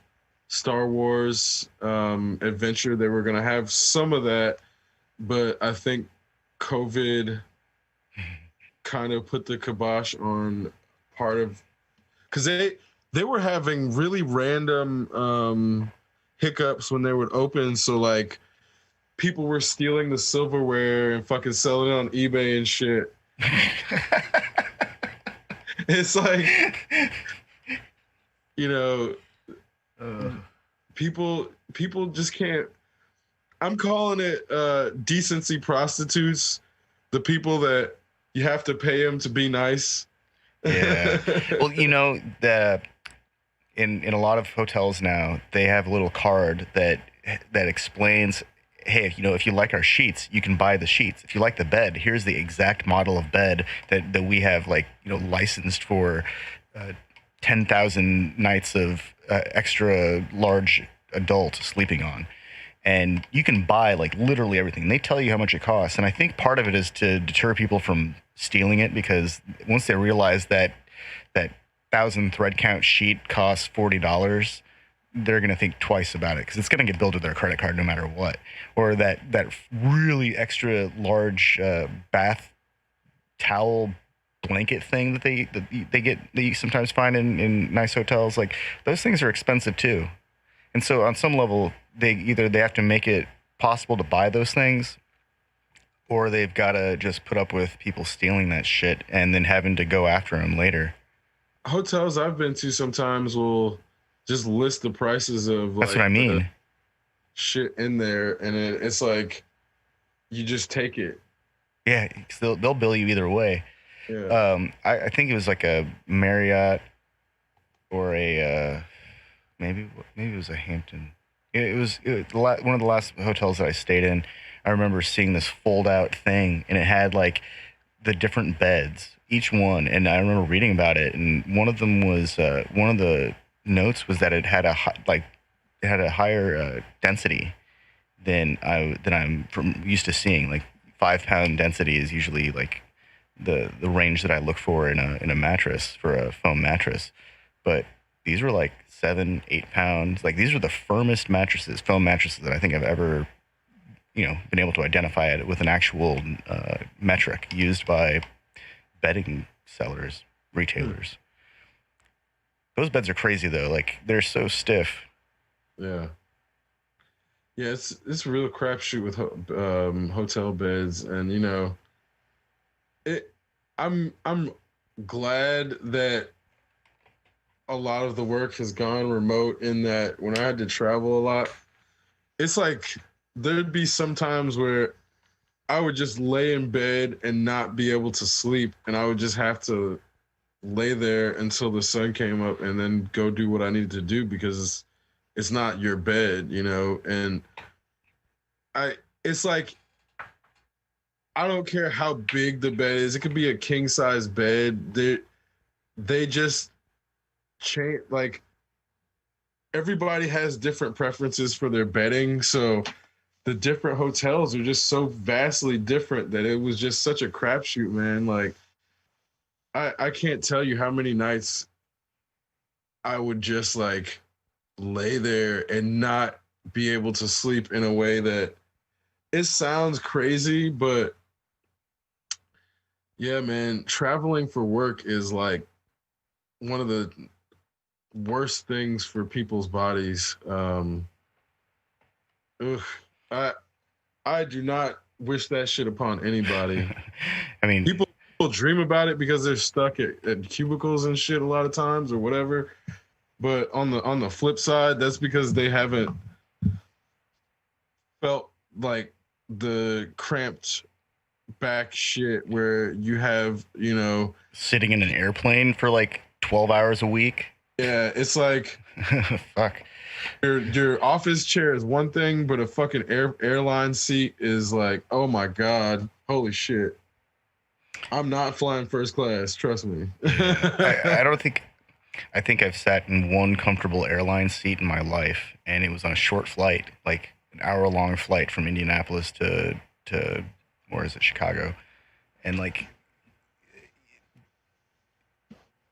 Speaker 4: Star Wars adventure, they were gonna have some of that, but I think COVID kind of put the kibosh on part of, because they were having really random hiccups when they would open. So like, people were stealing the silverware and fucking selling it on eBay and shit. It's like, you know, people just can't. I'm calling it decency prostitutes. The people that you have to pay them to be nice.
Speaker 1: Yeah. Well, you know, in a lot of hotels now, they have a little card that explains, hey, if you like our sheets, you can buy the sheets. If you like the bed, here's the exact model of bed that we have, like, licensed for 10,000 nights of extra large adult sleeping on. And you can buy like literally everything. They tell you how much it costs. And I think part of it is to deter people from stealing it, because once they realize that 1,000 thread count sheet costs $40, they're going to think twice about it, because it's going to get billed with their credit card no matter what. Or that really extra large bath towel blanket thing that you sometimes find in nice hotels. Like, those things are expensive too. And so on some level, they have to make it possible to buy those things, or they've got to just put up with people stealing that shit and then having to go after them later.
Speaker 4: Hotels I've been to sometimes will just list the prices of, like,
Speaker 1: that's what I mean,
Speaker 4: shit in there, and it's like you just take it.
Speaker 1: Yeah, they'll bill you either way.
Speaker 4: Yeah.
Speaker 1: I think it was like a Marriott or a maybe it was a Hampton. It was one of the last hotels that I stayed in. I remember seeing this fold out thing, and it had like the different beds, each one. And I remember reading about it, and one of them was one of the notes was that it had a higher density than I'm used to seeing. Like 5-pound density is usually like the range that I look for in a mattress, for a foam mattress, but these were like 7-8 pounds. Like, these are the firmest foam mattresses that I think I've ever, been able to identify it with an actual metric used by bedding sellers, retailers. Those beds are crazy though. Like, they're so stiff.
Speaker 4: Yeah. Yeah, it's a real crapshoot with hotel beds, and I'm glad that a lot of the work has gone remote, in that when I had to travel a lot, it's like there'd be some times where I would just lay in bed and not be able to sleep, and I would just have to lay there until the sun came up and then go do what I needed to do, because it's not your bed, and it's like, I don't care how big the bed is. It could be a king size bed. They just change. Like, everybody has different preferences for their bedding, so the different hotels are just so vastly different that it was just such a crapshoot, man. Like, I can't tell you how many nights I would just like lay there and not be able to sleep in a way that, it sounds crazy, but Yeah, man. Traveling for work is like one of the worst things for people's bodies. Ugh, I I do not wish that shit upon anybody.
Speaker 1: I mean,
Speaker 4: People dream about it because they're stuck at cubicles and shit a lot of times or whatever. But on the flip side, that's because they haven't felt like the cramped back shit where you have,
Speaker 1: sitting in an airplane for like 12 hours a week.
Speaker 4: yeah, it's like
Speaker 1: Fuck.
Speaker 4: your office chair is one thing, but a fucking airline seat is like, oh my god, holy shit. I'm not flying first class, trust me.
Speaker 1: I don't think. I think I've sat in one comfortable airline seat in my life, and it was on a short flight, like an hour-long flight from Indianapolis to where is it, Chicago, and like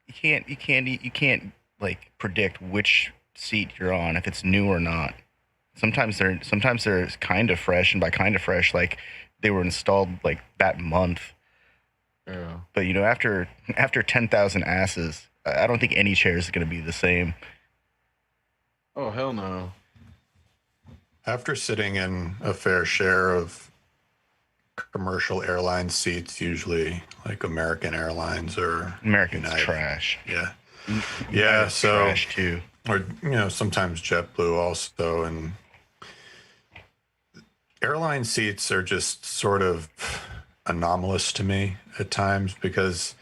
Speaker 1: you can't like predict which seat you're on if it's new or not. Sometimes they're kind of fresh, and by kind of fresh, like they were installed like that month.
Speaker 4: Yeah.
Speaker 1: But after 10,000 asses, I don't think any chair is going to be the same.
Speaker 4: Oh hell no.
Speaker 7: After sitting in a fair share of commercial airline seats, usually like American Airlines or
Speaker 1: American's
Speaker 7: United.
Speaker 1: trash.
Speaker 7: Yeah.
Speaker 1: United's
Speaker 7: Yeah, so
Speaker 1: trash too.
Speaker 7: or sometimes JetBlue also, and airline seats are just sort of anomalous to me at times because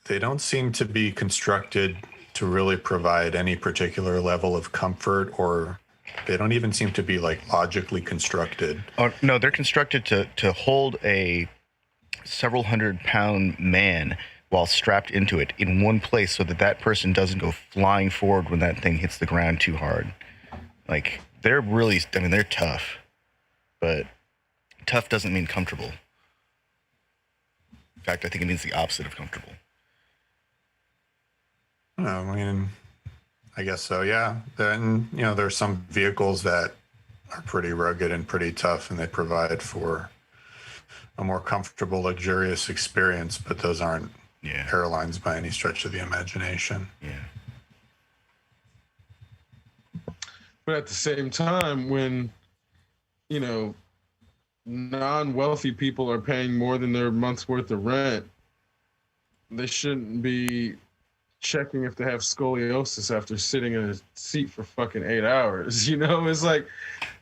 Speaker 7: they don't seem to be constructed to really provide any particular level of comfort, or they don't even seem to be like logically constructed.
Speaker 1: Oh no, they're constructed to hold a several 100-pound man while strapped into it in one place, so that person doesn't go flying forward when that thing hits the ground too hard. Like they're really, they're tough, but tough doesn't mean comfortable. In fact, I think it means the opposite of comfortable.
Speaker 7: I guess so, yeah. Then, there's some vehicles that are pretty rugged and pretty tough, and they provide for a more comfortable, luxurious experience, but those aren't airlines by any stretch of the imagination.
Speaker 1: Yeah.
Speaker 4: But at the same time, when, non-wealthy people are paying more than their month's worth of rent, they shouldn't be checking if they have scoliosis after sitting in a seat for fucking 8 hours. It's like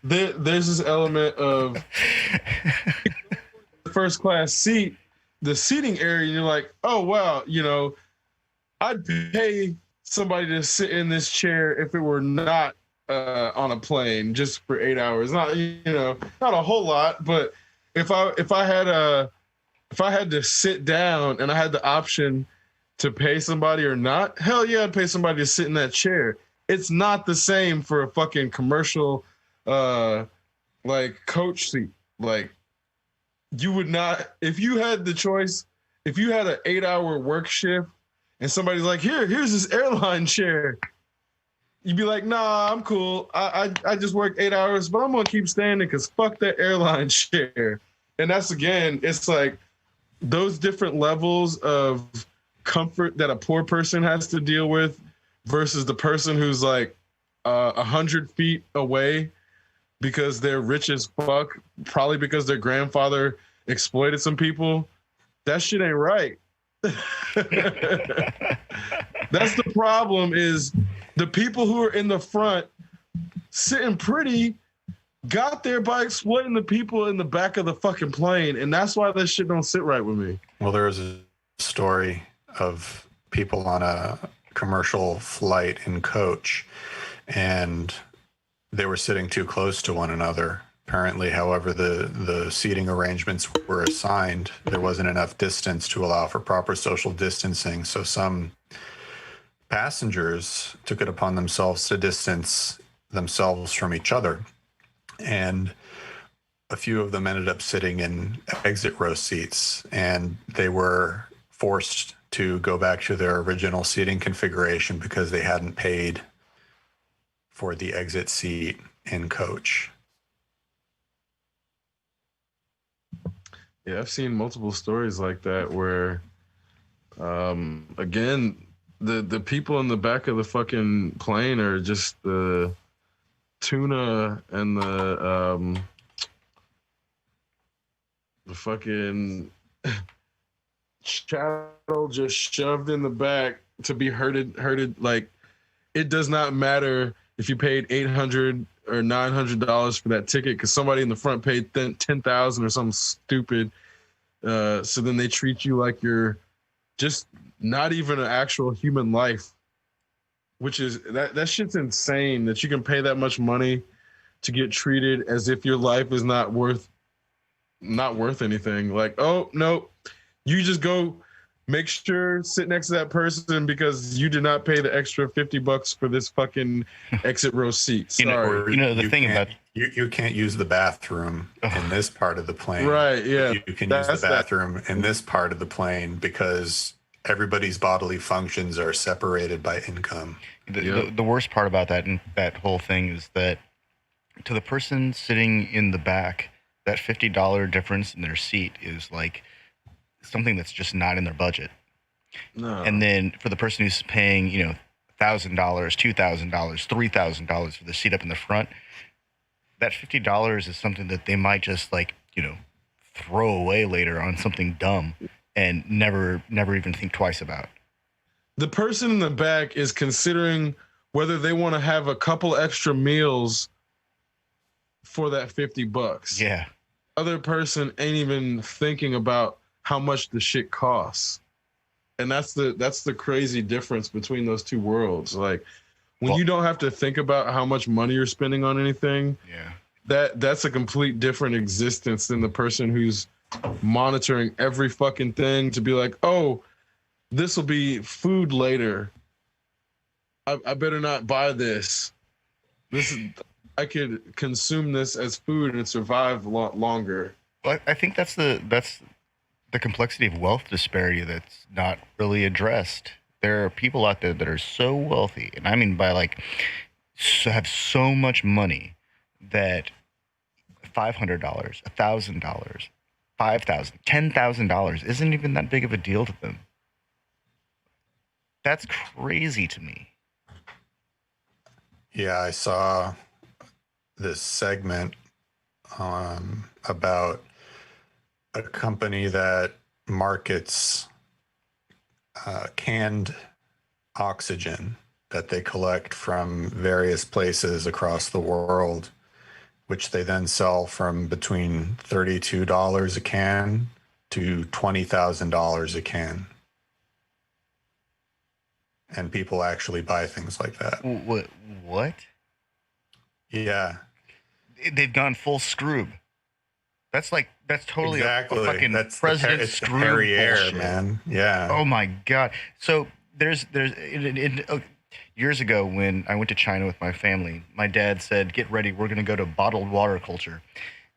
Speaker 4: there's this element of the first class seat, the seating area, and you're like, oh wow, I'd pay somebody to sit in this chair if it were not on a plane just for 8 hours. Not not a whole lot, but if I had to sit down and I had the option to pay somebody or not, hell yeah, I'd pay somebody to sit in that chair. It's not the same for a fucking commercial like coach seat. Like you would not, if you had the choice, if you had an 8-hour work shift and somebody's like, here's this airline chair, you'd be like, nah, I'm cool. I just worked 8 hours, but I'm gonna keep standing because fuck that airline chair. And that's, again, it's like those different levels of comfort that a poor person has to deal with versus the person who's like 100 feet away because they're rich as fuck, probably because their grandfather exploited some people. That shit ain't right. That's the problem, is the people who are in the front sitting pretty got there by exploiting the people in the back of the fucking plane, and that's why that shit don't sit right with me.
Speaker 7: Well, there's a story of people on a commercial flight in coach, and they were sitting too close to one another. Apparently, however, the seating arrangements were assigned, there wasn't enough distance to allow for proper social distancing. So some passengers took it upon themselves to distance themselves from each other. And a few of them ended up sitting in exit row seats, and they were forced to go back to their original seating configuration because they hadn't paid for the exit seat in coach.
Speaker 4: Yeah, I've seen multiple stories like that where, again, the people in the back of the fucking plane are just the tuna and the fucking chattel just shoved in the back to be herded. Like, it does not matter if you paid $800 or $900 for that ticket because somebody in the front paid $10,000 or something stupid. So then they treat you like you're just not even an actual human life, which is that shit's insane that you can pay that much money to get treated as if your life is not worth anything. Like, oh no, you just go make sure sit next to that person because you did not pay the extra $50 for this fucking exit row seat. Sorry.
Speaker 1: The thing about
Speaker 7: you can't use the bathroom in this part of the plane.
Speaker 4: Right, yeah.
Speaker 7: You can use the bathroom in this part of the plane because everybody's bodily functions are separated by income.
Speaker 1: The worst part about that whole thing is that to the person sitting in the back, that $50 difference in their seat is like something that's just not in their budget. No. And then for the person who's paying, $1,000, $2,000, $3,000 for the seat up in the front, that $50 is something that they might just throw away later on something dumb and never even think twice about.
Speaker 4: The person in the back is considering whether they want to have a couple extra meals for that $50.
Speaker 1: Yeah.
Speaker 4: Other person ain't even thinking about how much the shit costs. And that's the crazy difference between those two worlds. Like when you don't have to think about how much money you're spending on anything, that's a complete different existence than the person who's monitoring every fucking thing to be like, oh, this will be food later. I better not buy this. I could consume this as food and survive a lot longer.
Speaker 1: Well, I think that's the complexity of wealth disparity that's not really addressed. There are people out there that are so wealthy, and I mean by have so much money that $500, $1,000, $5,000, $10,000 isn't even that big of a deal to them. That's crazy to me.
Speaker 7: Yeah, I saw this segment about a company that markets canned oxygen that they collect from various places across the world, which they then sell from between $32 a can to $20,000 a can. And people actually buy things like that.
Speaker 1: What?
Speaker 7: Yeah.
Speaker 1: They've gone full Scroob. That's totally
Speaker 7: exactly.
Speaker 1: a fucking
Speaker 7: that's
Speaker 1: President
Speaker 7: it's
Speaker 1: Scroob
Speaker 7: Perrier,
Speaker 1: bullshit,
Speaker 7: man. Yeah.
Speaker 1: Oh my God. So there's years ago when I went to China with my family, my dad said, "Get ready, we're going to go to bottled water culture,"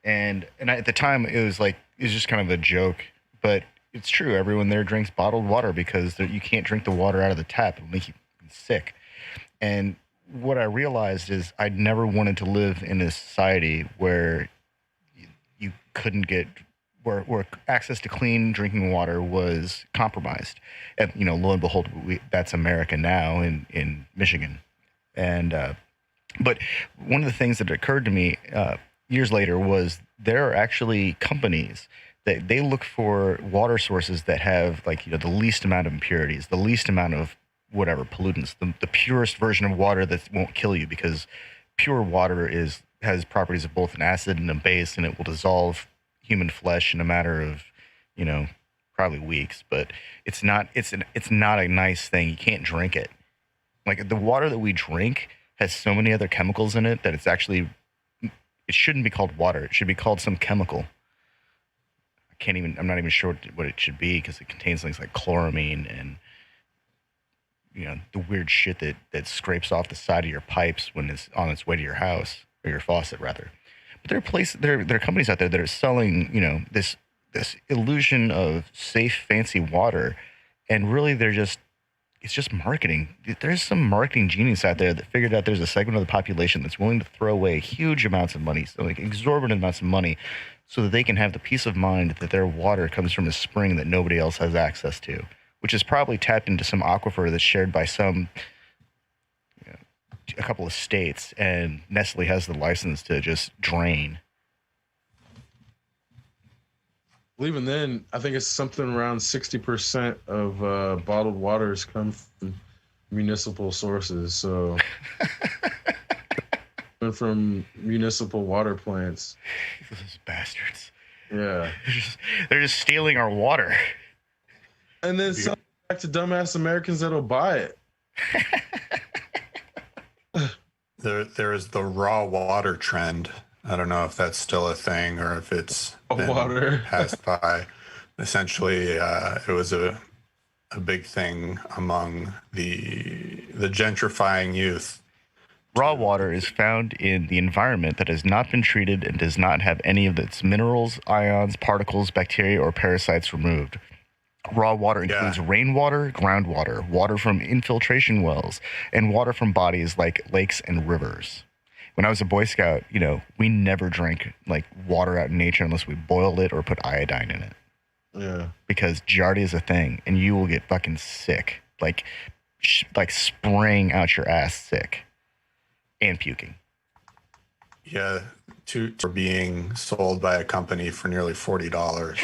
Speaker 1: and at the time it was just kind of a joke, but it's true. Everyone there drinks bottled water because you can't drink the water out of the tap; it'll make you sick. And what I realized is I'd never wanted to live in a society where you couldn't get where access to clean drinking water was compromised. And lo and behold, that's America now in Michigan. And but one of the things that occurred to me years later was there are actually companies that they look for water sources that have the least amount of impurities, the least amount of whatever pollutants, the purest version of water that won't kill you, because pure water has properties of both an acid and a base, and it will dissolve human flesh in a matter of probably weeks. But it's not a nice thing. You can't drink it. Like the water that we drink has so many other chemicals in it that it shouldn't be called water. It should be called some chemical. I'm not even sure what it should be, because it contains things like chloramine and the weird shit that scrapes off the side of your pipes when it's on its way to your house, or your faucet rather. But there are companies out there that are selling this illusion of safe, fancy water, and really they're just it's just marketing. There's some marketing genius out there that figured out there's a segment of the population that's willing to throw away huge amounts of money, so like exorbitant amounts of money, so that they can have the peace of mind that their water comes from a spring that nobody else has access to, which is probably tapped into some aquifer that's shared by some, a couple of states, and Nestle has the license to just drain.
Speaker 4: Well, even then, I think it's something around 60% of bottled waters come from municipal sources. So, from municipal water plants.
Speaker 1: Those bastards.
Speaker 4: Yeah.
Speaker 1: They're just stealing our water.
Speaker 4: And then sell it back to dumbass Americans that'll buy it.
Speaker 7: There is the raw water trend. I don't know if that's still a thing or if it's been passed by. Essentially, it was a big thing among the gentrifying youth.
Speaker 1: Raw water is found in the environment that has not been treated and does not have any of its minerals, ions, particles, bacteria, or parasites removed. Raw water includes rainwater, groundwater, water from infiltration wells, and water from bodies like lakes and rivers. When I was a Boy Scout, we never drank like water out in nature unless we boiled it or put iodine in it.
Speaker 4: Yeah.
Speaker 1: Because Giardia is a thing, and you will get fucking sick, like spraying out your ass sick, and puking.
Speaker 7: Yeah, to being sold by a company for nearly $40.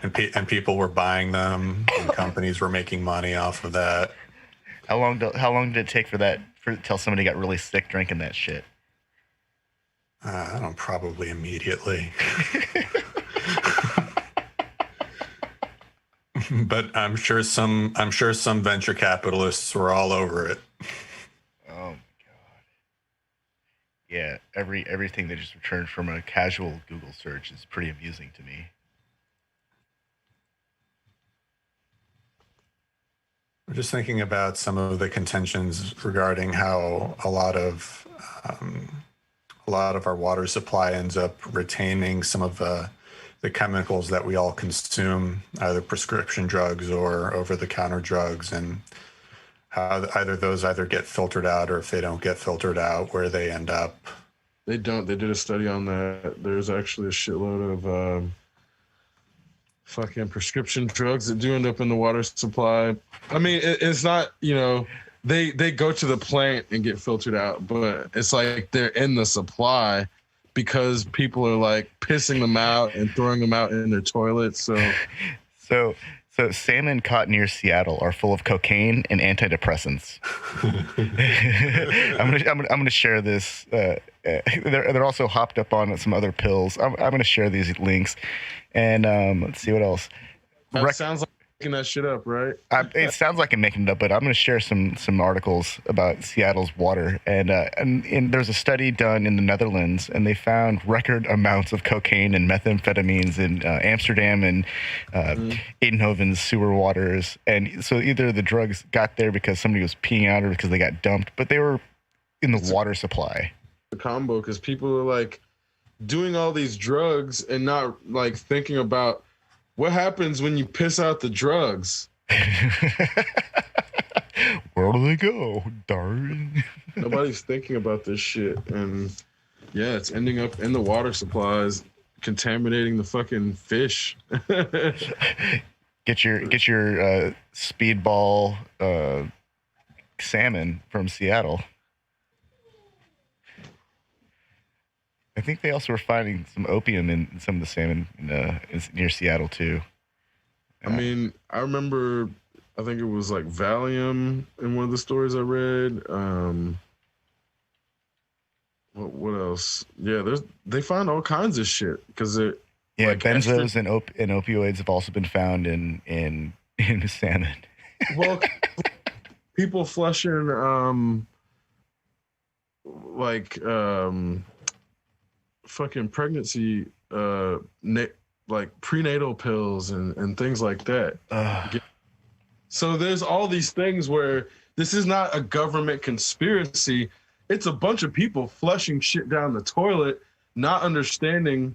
Speaker 7: And people were buying them, and companies were making money off of that.
Speaker 1: How long did it take till somebody got really sick drinking that shit?
Speaker 7: I don't probably immediately. But I'm sure some venture capitalists were all over it.
Speaker 1: Oh my god. Yeah, everything that just returned from a casual Google search is pretty amusing to me.
Speaker 7: I'm just thinking about some of the contentions regarding how a lot of our water supply ends up retaining some of the chemicals that we all consume, either prescription drugs or over-the-counter drugs, and how either those get filtered out, or if they don't get filtered out, where they end up.
Speaker 4: They don't. They did a study on that. There's actually a shitload of fucking prescription drugs that do end up in the water supply. I mean, it's not, they go to the plant and get filtered out, but it's like they're in the supply because people are like pissing them out and throwing them out in their toilets. So salmon caught near Seattle are full of cocaine and antidepressants. I'm gonna share this. They're also hopped up on some other pills. I'm gonna share these links, and let's see what else. That sounds like making that shit up, right?
Speaker 1: It sounds like I'm making it up, but I'm gonna share some articles about Seattle's water, and there's a study done in the Netherlands, and they found record amounts of cocaine and methamphetamines in Amsterdam and Eindhoven's sewer waters, and so either the drugs got there because somebody was peeing out or because they got dumped, but they were in the water supply.
Speaker 4: The combo, because people are like doing all these drugs and not like thinking about what happens when you piss out the drugs.
Speaker 1: Where do they go, darling?
Speaker 4: Nobody's thinking about this shit, and yeah, it's ending up in the water supplies, contaminating the fucking fish.
Speaker 1: Get your speedball salmon from Seattle. I think they also were finding some opium in some of the salmon near Seattle too.
Speaker 4: I mean, I remember, I think it was like Valium in one of the stories I read. What else? Yeah, they find all kinds of shit because it.
Speaker 1: Yeah,
Speaker 4: like
Speaker 1: benzos and opioids have also been found in salmon.
Speaker 4: Well, people flushing fucking pregnancy like prenatal pills and things like that. So there's all these things where this is not a government conspiracy. It's a bunch of people flushing shit down the toilet, not understanding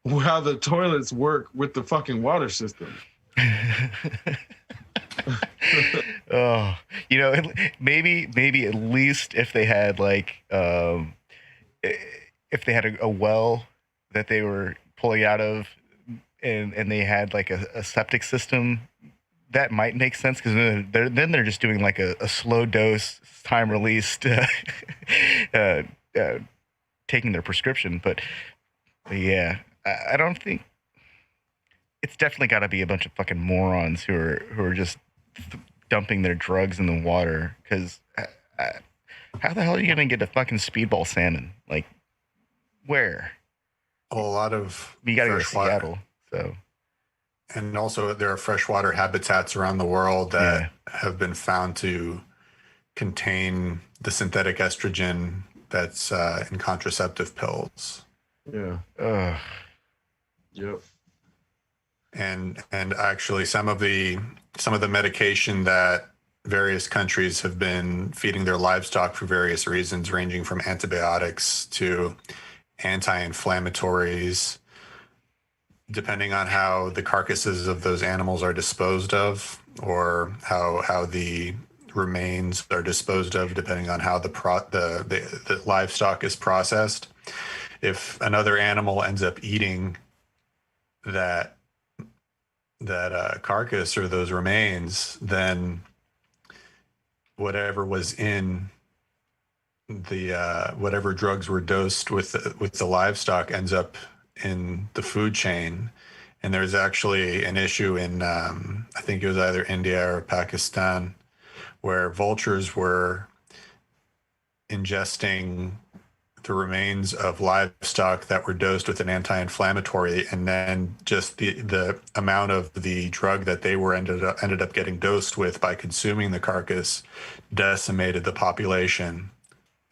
Speaker 4: how the toilets work with the fucking water system.
Speaker 1: Oh, maybe at least if they had like if they had a well that they were pulling out of, and they had like a septic system, that might make sense, because then they're just doing like a slow dose, time released, uh, uh, taking their prescription. But yeah, I don't think it's definitely got to be a bunch of fucking morons who are just dumping their drugs in the water. Because how the hell are you gonna get a fucking speedball salmon? Like, where?
Speaker 7: A lot of
Speaker 1: You gotta go to
Speaker 7: freshwater,
Speaker 1: Seattle. So
Speaker 7: and also there are freshwater habitats around the world that have been found to contain the synthetic estrogen that's in contraceptive pills.
Speaker 4: Yeah.
Speaker 1: ugh.
Speaker 4: Yep.
Speaker 7: And actually some of the medication that various countries have been feeding their livestock for various reasons, ranging from antibiotics to anti-inflammatories, depending on how the carcasses of those animals are disposed of, or how the remains are disposed of, depending on how the livestock is processed. If another animal ends up eating that carcass or those remains, then whatever was in the whatever drugs were dosed with the livestock ends up in the food chain. And there's actually an issue in I think it was either India or Pakistan, where vultures were ingesting the remains of livestock that were dosed with an anti-inflammatory, and then just the amount of the drug that they were ended up getting dosed with by consuming the carcass decimated the population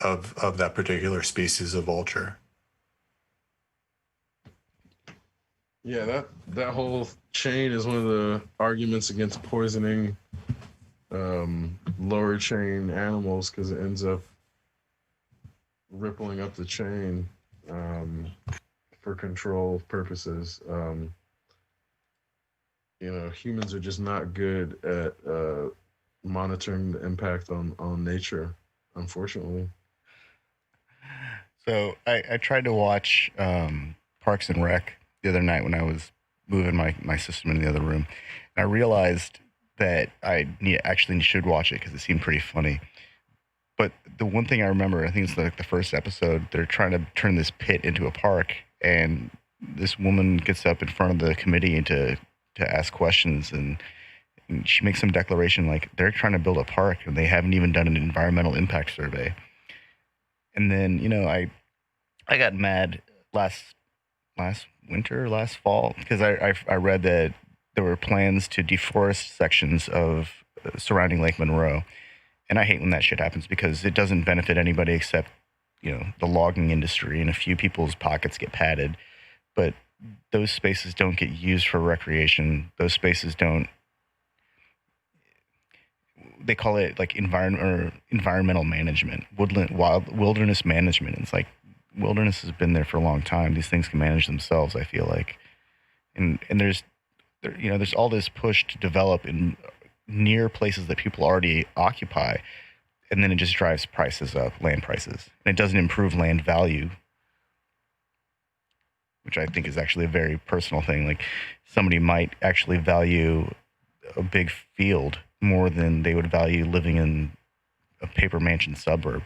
Speaker 7: of that particular species of vulture.
Speaker 4: Yeah, that whole chain is one of the arguments against poisoning lower chain animals, because it ends up rippling up the chain for control purposes. Humans are just not good at monitoring the impact on nature, unfortunately.
Speaker 1: So I tried to watch Parks and Rec the other night when I was moving my system in the other room, and I realized that I actually should watch it because it seemed pretty funny. But the one thing I remember, I think it's like the first episode, they're trying to turn this pit into a park, and this woman gets up in front of the committee to ask questions, and she makes some declaration like they're trying to build a park and they haven't even done an environmental impact survey. And then I got mad last fall, because I read that there were plans to deforest sections of surrounding Lake Monroe. And I hate when that shit happens, because it doesn't benefit anybody except, the logging industry, and a few people's pockets get padded. But those spaces don't get used for recreation. Those spaces don't. They call it like environmental management, wilderness management. It's like wilderness has been there for a long time. These things can manage themselves, I feel like. And there's all this push to develop in near places that people already occupy, and then it just drives prices up, land prices, and it doesn't improve land value, which I think is actually a very personal thing. Like, somebody might actually value a big field more than they would value living in a paper mansion suburb.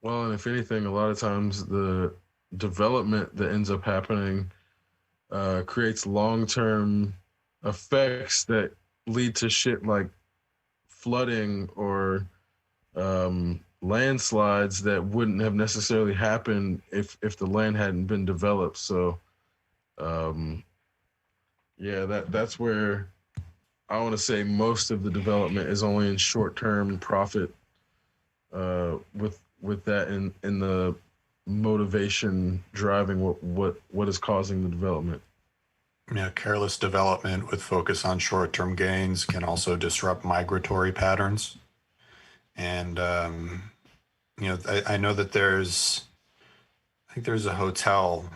Speaker 4: Well, and if anything, a lot of times the development that ends up happening creates long-term effects that lead to shit like flooding or landslides that wouldn't have necessarily happened if the land hadn't been developed. So that's where I want to say most of the development is only in short-term profit, with that in the motivation driving what is causing the development.
Speaker 7: Yeah, careless development with focus on short-term gains can also disrupt migratory patterns. And I know that I think there's a hotel.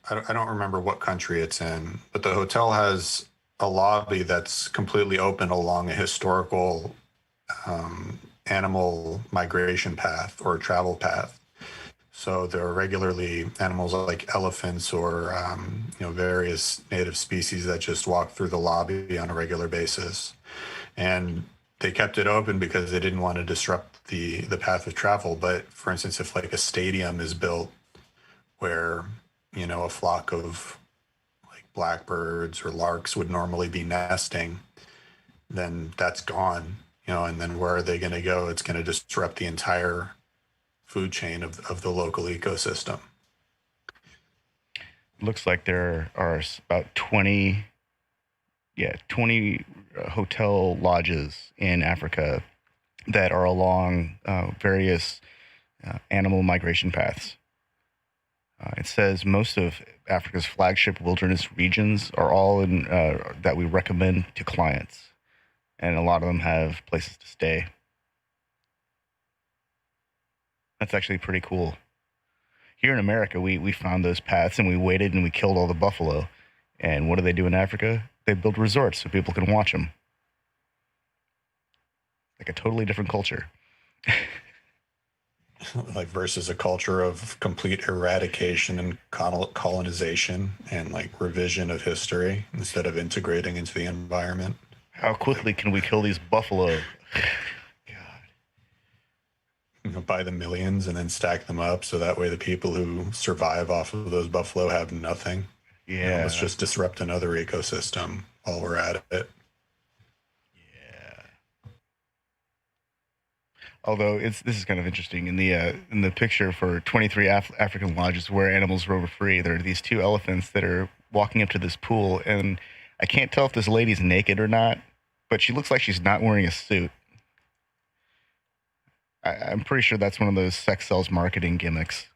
Speaker 7: I don't remember what country it's in, but the hotel has a lobby that's completely open along a historical animal migration path or travel path. So there are regularly animals like elephants or various native species that just walk through the lobby on a regular basis. And they kept it open because they didn't want to disrupt the path of travel. But for instance, if like a stadium is built where, a flock of like blackbirds or larks would normally be nesting, then that's gone, and then where are they going to go? It's going to disrupt the entire food chain of the local ecosystem.
Speaker 1: Looks like there are about 20 hotel lodges in Africa that are along various animal migration paths. It says most of Africa's flagship wilderness regions are all in that we recommend to clients, and a lot of them have places to stay. That's actually pretty cool. Here in America, we found those paths and we waited and we killed all the buffalo. And what do they do in Africa? They build resorts so people can watch them. Like a totally different culture.
Speaker 7: Like versus a culture of complete eradication and colonization and like revision of history instead of integrating into the environment.
Speaker 1: How quickly can we kill these buffalo?
Speaker 7: By the millions and then stack them up so that way the people who survive off of those buffalo have nothing.
Speaker 1: Yeah.
Speaker 7: Let's just disrupt another ecosystem while we're at it.
Speaker 1: Yeah. Although this is kind of interesting in the picture for 23 African lodges where animals roam free. There are these two elephants that are walking up to this pool, and I can't tell if this lady's naked or not, but she looks like she's not wearing a suit. I'm pretty sure that's one of those sex sells marketing gimmicks,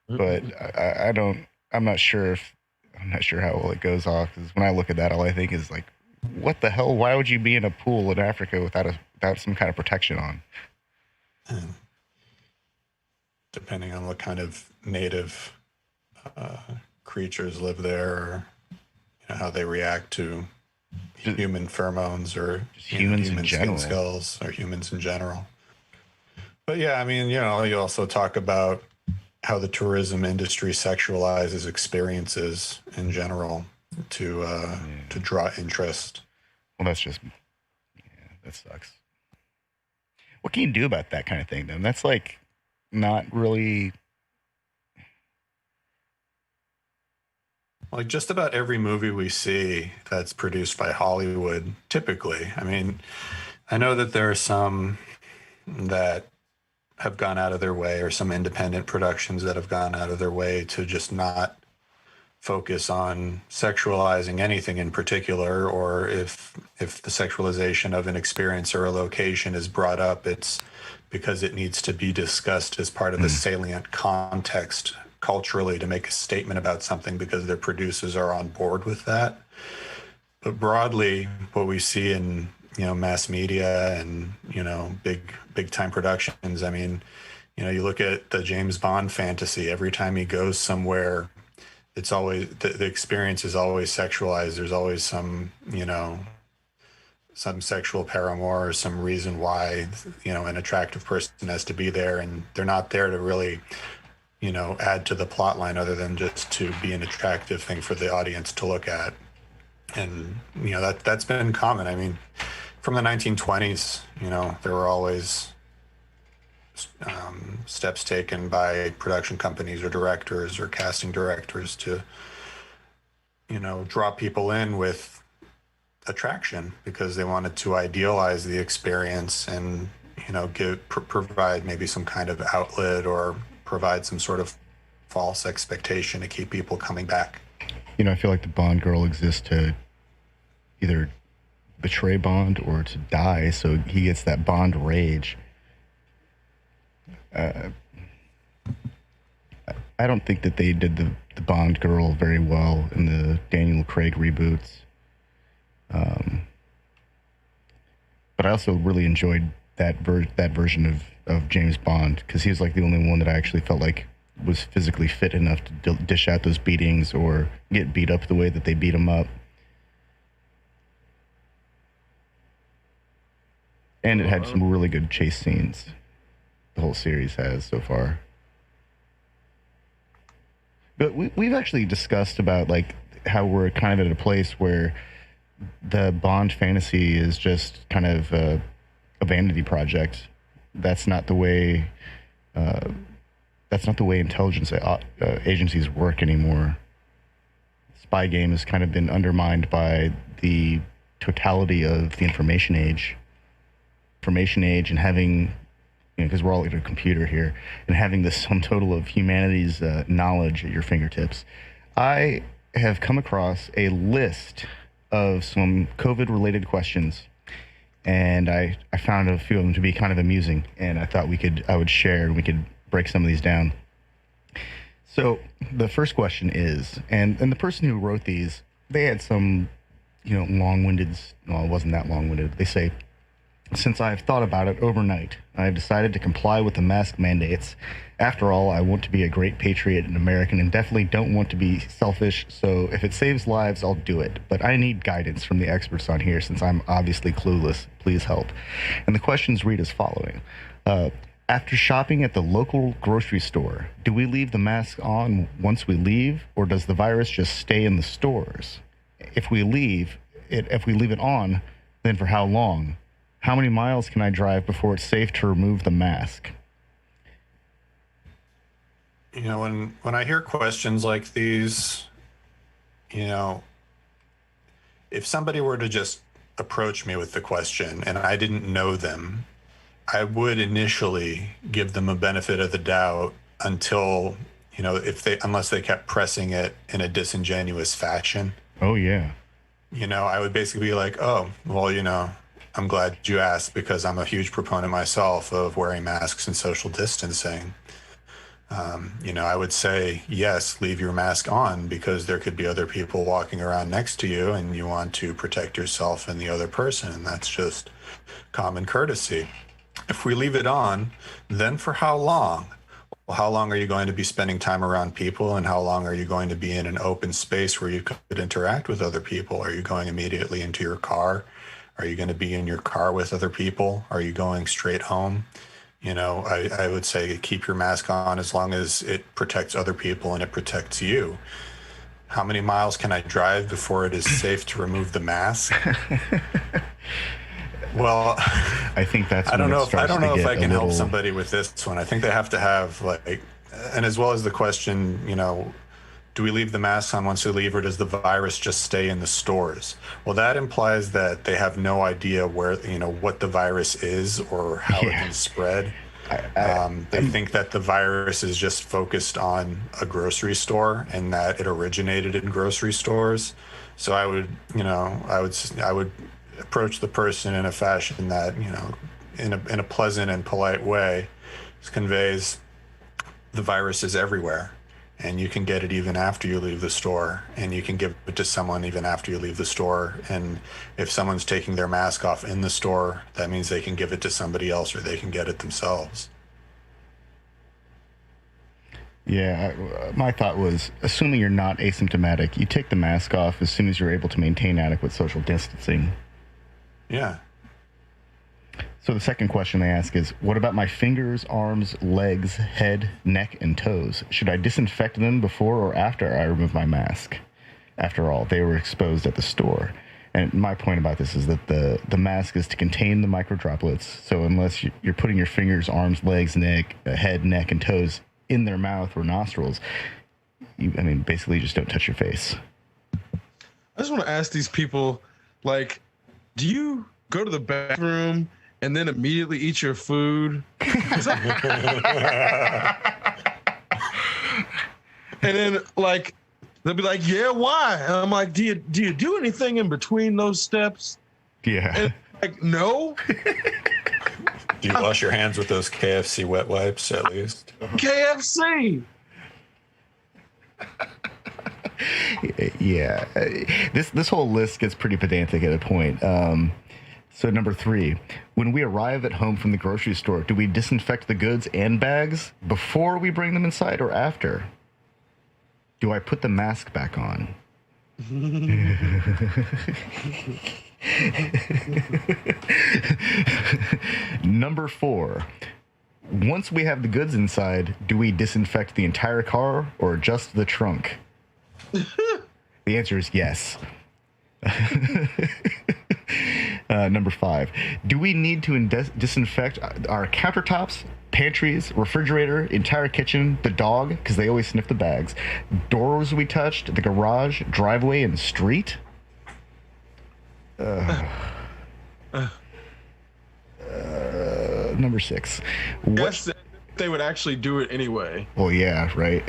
Speaker 1: but I'm not sure how well it goes off. Because when I look at that, all I think is like, what the hell? Why would you be in a pool in Africa without some kind of protection on?
Speaker 7: Depending on what kind of native creatures live there, or how they react to human pheromones or
Speaker 1: humans in general.
Speaker 7: Skin skulls or humans in general. But yeah, I mean, you also talk about how the tourism industry sexualizes experiences in general to draw interest.
Speaker 1: Well, that sucks. What can you do about that kind of thing, then? That's like not really.
Speaker 7: Like just about every movie we see that's produced by Hollywood, typically. I mean, I know that there are some that have gone out of their way, or some independent productions that have gone out of their way to just not focus on sexualizing anything in particular, or if the sexualization of an experience or a location is brought up, it's because it needs to be discussed as part of the salient context culturally to make a statement about something because their producers are on board with that. But broadly, what we see in mass media and big time productions, I mean, you look at the James Bond fantasy. Every time he goes somewhere, it's always the experience is always sexualized. There's always some some sexual paramour or some reason why an attractive person has to be there, and they're not there to really add to the plot line other than just to be an attractive thing for the audience to look at. And that's been common. I mean, from the 1920s, there were always steps taken by production companies or directors or casting directors to, draw people in with attraction because they wanted to idealize the experience and, provide maybe some kind of outlet or provide some sort of false expectation to keep people coming back.
Speaker 1: I feel like the Bond girl exists to either betray Bond or to die, so he gets that Bond rage. I don't think that they did the Bond girl very well in the Daniel Craig reboots. But I also really enjoyed that version of James Bond, because he was like the only one that I actually felt like was physically fit enough to dish out those beatings or get beat up the way that they beat him up. And it had some really good chase scenes. The whole series has so far. But we've actually discussed about like how we're kind of at a place where the Bond fantasy is just kind of a vanity project. That's not the way. That's not the way intelligence agencies work anymore. Spy game has kind of been undermined by the totality of the information age. And having, because we're all at a computer here, and having the sum total of humanity's knowledge at your fingertips. I have come across a list of some COVID-related questions, and I found a few of them to be kind of amusing, and I thought I would share, and we could break some of these down. So the first question is, and the person who wrote these, they had some, long-winded, well, it wasn't that long-winded. They say, since I have thought about it overnight, I have decided to comply with the mask mandates. After all, I want to be a great patriot and American and definitely don't want to be selfish, so if it saves lives, I'll do it. But I need guidance from the experts on here since I'm obviously clueless. Please help. And the questions read as following. After shopping at the local grocery store, do we leave the mask on once we leave, or does the virus just stay in the stores? If we leave it on, then for how long? How many miles can I drive before it's safe to remove the mask?
Speaker 7: When I hear questions like these, if somebody were to just approach me with the question and I didn't know them, I would initially give them a benefit of the doubt until, unless they kept pressing it in a disingenuous fashion.
Speaker 1: Oh, yeah.
Speaker 7: I would basically be like, oh, well, I'm glad you asked because I'm a huge proponent myself of wearing masks and social distancing. I would say, yes, leave your mask on because there could be other people walking around next to you and you want to protect yourself and the other person. And that's just common courtesy. If we leave it on, then for how long? Well, how long are you going to be spending time around people and how long are you going to be in an open space where you could interact with other people? Are you going immediately into your car? Are you going to be in your car with other people? Are you going straight home? I would say keep your mask on as long as it protects other people and it protects you. How many miles can I drive before it is safe to remove the mask? Well,
Speaker 1: I think that's.
Speaker 7: I don't know if I can help somebody with this one. I think they have to have and as well as the question, do we leave the masks on once we leave, or does the virus just stay in the stores? Well, that implies that they have no idea where, what the virus is or how it can spread. They think that the virus is just focused on a grocery store and that it originated in grocery stores. So I would approach the person in a fashion that, in a pleasant and polite way, conveys the virus is everywhere. And you can get it even after you leave the store, and you can give it to someone even after you leave the store. And if someone's taking their mask off in the store, that means they can give it to somebody else or they can get it themselves.
Speaker 1: Yeah, my thought was, assuming you're not asymptomatic, you take the mask off as soon as you're able to maintain adequate social distancing.
Speaker 7: Yeah.
Speaker 1: So the second question they ask is, what about my fingers, arms, legs, head, neck, and toes? Should I disinfect them before or after I remove my mask? After all, they were exposed at the store. And my point about this is that the mask is to contain the microdroplets. So unless you're putting your fingers, arms, legs, head, neck, and toes in their mouth or nostrils, basically you just don't touch your face.
Speaker 4: I just want to ask these people, do you go to the bathroom and then immediately eat your food? And then they'll be like, yeah, why? And I'm like, do you do anything in between those steps?
Speaker 1: Yeah.
Speaker 4: And no.
Speaker 7: Do you wash your hands with those KFC wet wipes at least?
Speaker 4: KFC.
Speaker 1: Yeah. This whole list gets pretty pedantic at a point. So number 3, when we arrive at home from the grocery store, do we disinfect the goods and bags before we bring them inside or after? Do I put the mask back on? Number 4. Once we have the goods inside, do we disinfect the entire car or just the trunk? The answer is yes. Number 5. Do we need to disinfect our countertops, pantries, refrigerator, entire kitchen, the dog, because they always sniff the bags, doors we touched, the garage, driveway, and street? Number 6.
Speaker 4: Yes, they would actually do it anyway.
Speaker 1: Well, yeah, right.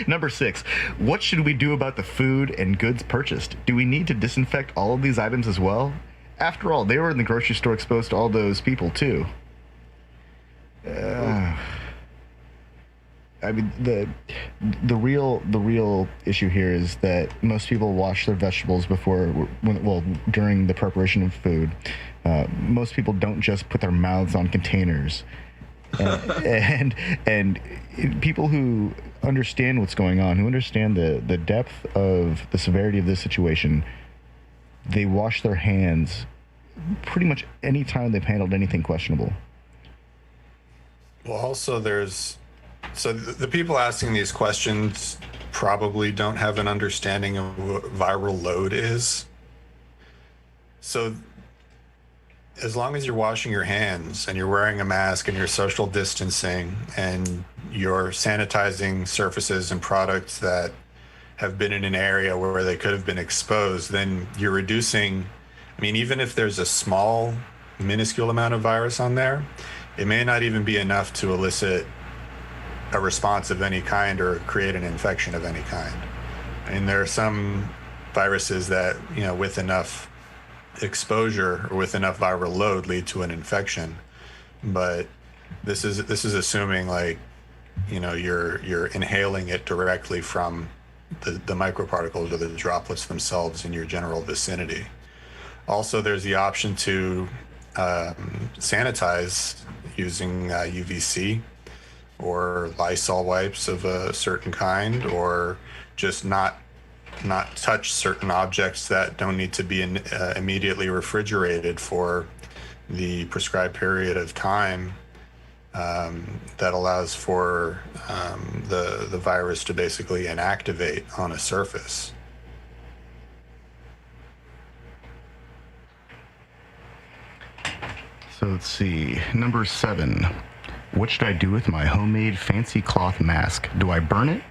Speaker 1: Number 6. What should we do about the food and goods purchased? Do we need to disinfect all of these items as well? After all, they were in the grocery store exposed to all those people too. I mean, the real issue here is that most people wash their vegetables during the preparation of food. Most people don't just put their mouths on containers. And people who understand what's going on, who understand the depth of the severity of this situation, they wash their hands pretty much any time they've handled anything questionable.
Speaker 7: Well, also the people asking these questions probably don't have an understanding of what viral load is. So as long as you're washing your hands and you're wearing a mask and you're social distancing and you're sanitizing surfaces and products that have been in an area where they could have been exposed, then you're reducing. I mean, even if there's a small, minuscule amount of virus on there, it may not even be enough to elicit a response of any kind or create an infection of any kind. And there are some viruses that, with enough exposure or with enough viral load lead to an infection. But this is assuming you're inhaling it directly from the microparticles or the droplets themselves in your general vicinity. Also, there's the option to sanitize using UVC or Lysol wipes of a certain kind, or just not touch certain objects that don't need to be immediately refrigerated for the prescribed period of time that allows for the virus to basically inactivate on a surface.
Speaker 1: So let's see. Number 7. What should I do with my homemade fancy cloth mask? Do I burn it?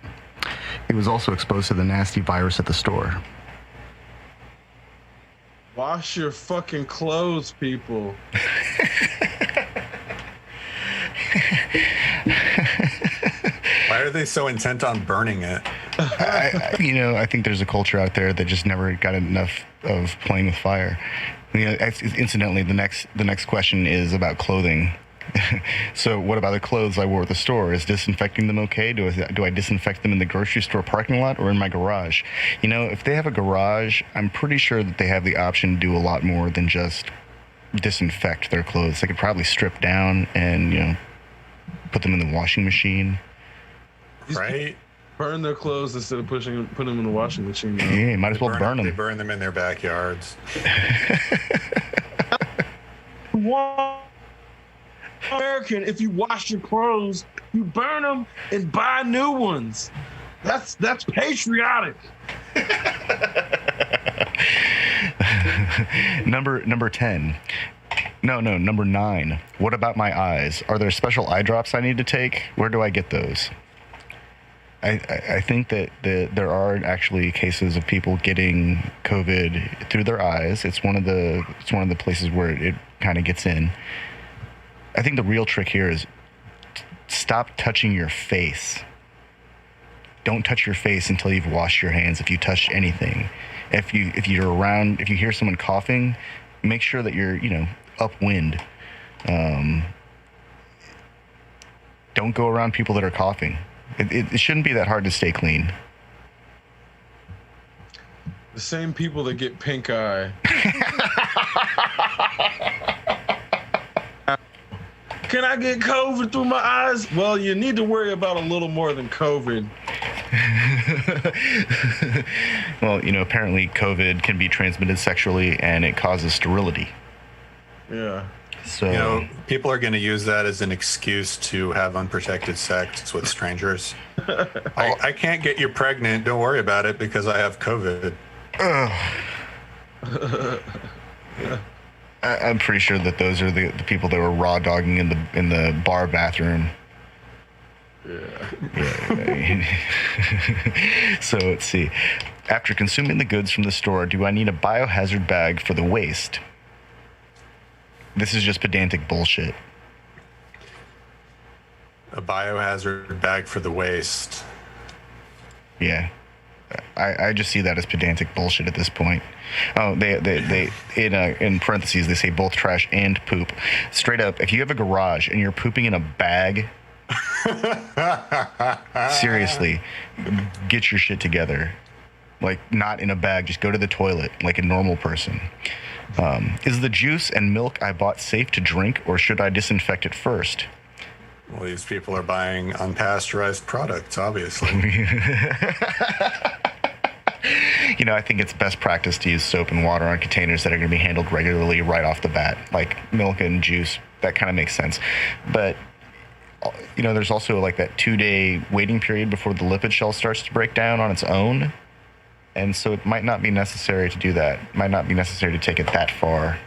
Speaker 1: It was also exposed to the nasty virus at the store.
Speaker 4: Wash your fucking clothes, people.
Speaker 7: Why are they so intent on burning it?
Speaker 1: I think there's a culture out there that just never got enough of playing with fire. Incidentally, the next question is about clothing. So what about the clothes I wore at the store? Is disinfecting them okay? Do I disinfect them in the grocery store parking lot or in my garage? If they have a garage, I'm pretty sure that they have the option to do a lot more than just disinfect their clothes. They could probably strip down and, put them in the washing machine.
Speaker 7: Right?
Speaker 4: Burn their clothes instead of putting them in the washing machine.
Speaker 1: Yeah, might as well burn them.
Speaker 7: They burn them in their backyards.
Speaker 4: American, if you wash your clothes, you burn them and buy new ones. That's patriotic.
Speaker 1: Number 10. No, number 9. What about my eyes? Are there special eye drops I need to take? Where do I get those? I think that there are actually cases of people getting COVID through their eyes. It's one of the places where it kind of gets in. I think the real trick here is stop touching your face. Don't touch your face until you've washed your hands. If you touch anything, if you're around, if you hear someone coughing, make sure that you're upwind. Don't go around people that are coughing. It shouldn't be that hard to stay clean.
Speaker 4: The same people that get pink eye. Can I get COVID through my eyes? Well, you need to worry about a little more than COVID.
Speaker 1: Well, apparently COVID can be transmitted sexually and it causes sterility.
Speaker 4: Yeah.
Speaker 1: So,
Speaker 7: people are going to use that as an excuse to have unprotected sex with strangers. I can't get you pregnant. Don't worry about it because I have COVID.
Speaker 1: I'm pretty sure that those are the people that were raw dogging in the bar bathroom. Yeah. So let's see. After consuming the goods from the store, do I need a biohazard bag for the waste? This is just pedantic bullshit.
Speaker 7: A biohazard bag for the waste.
Speaker 1: Yeah. I just see that as pedantic bullshit at this point. Oh, they in parentheses they say both trash and poop. Straight up, if you have a garage and you're pooping in a bag, seriously, get your shit together. Like, not in a bag, just go to the toilet like a normal person. Is the juice and milk I bought safe to drink, or should I disinfect it first?
Speaker 7: Well, these people are buying unpasteurized products, obviously.
Speaker 1: I think it's best practice to use soap and water on containers that are going to be handled regularly right off the bat, like milk and juice. That kind of makes sense. But, there's also like that 2-day waiting period before the lipid shell starts to break down on its own. And so it might not be necessary to do that. It might not be necessary to take it that far.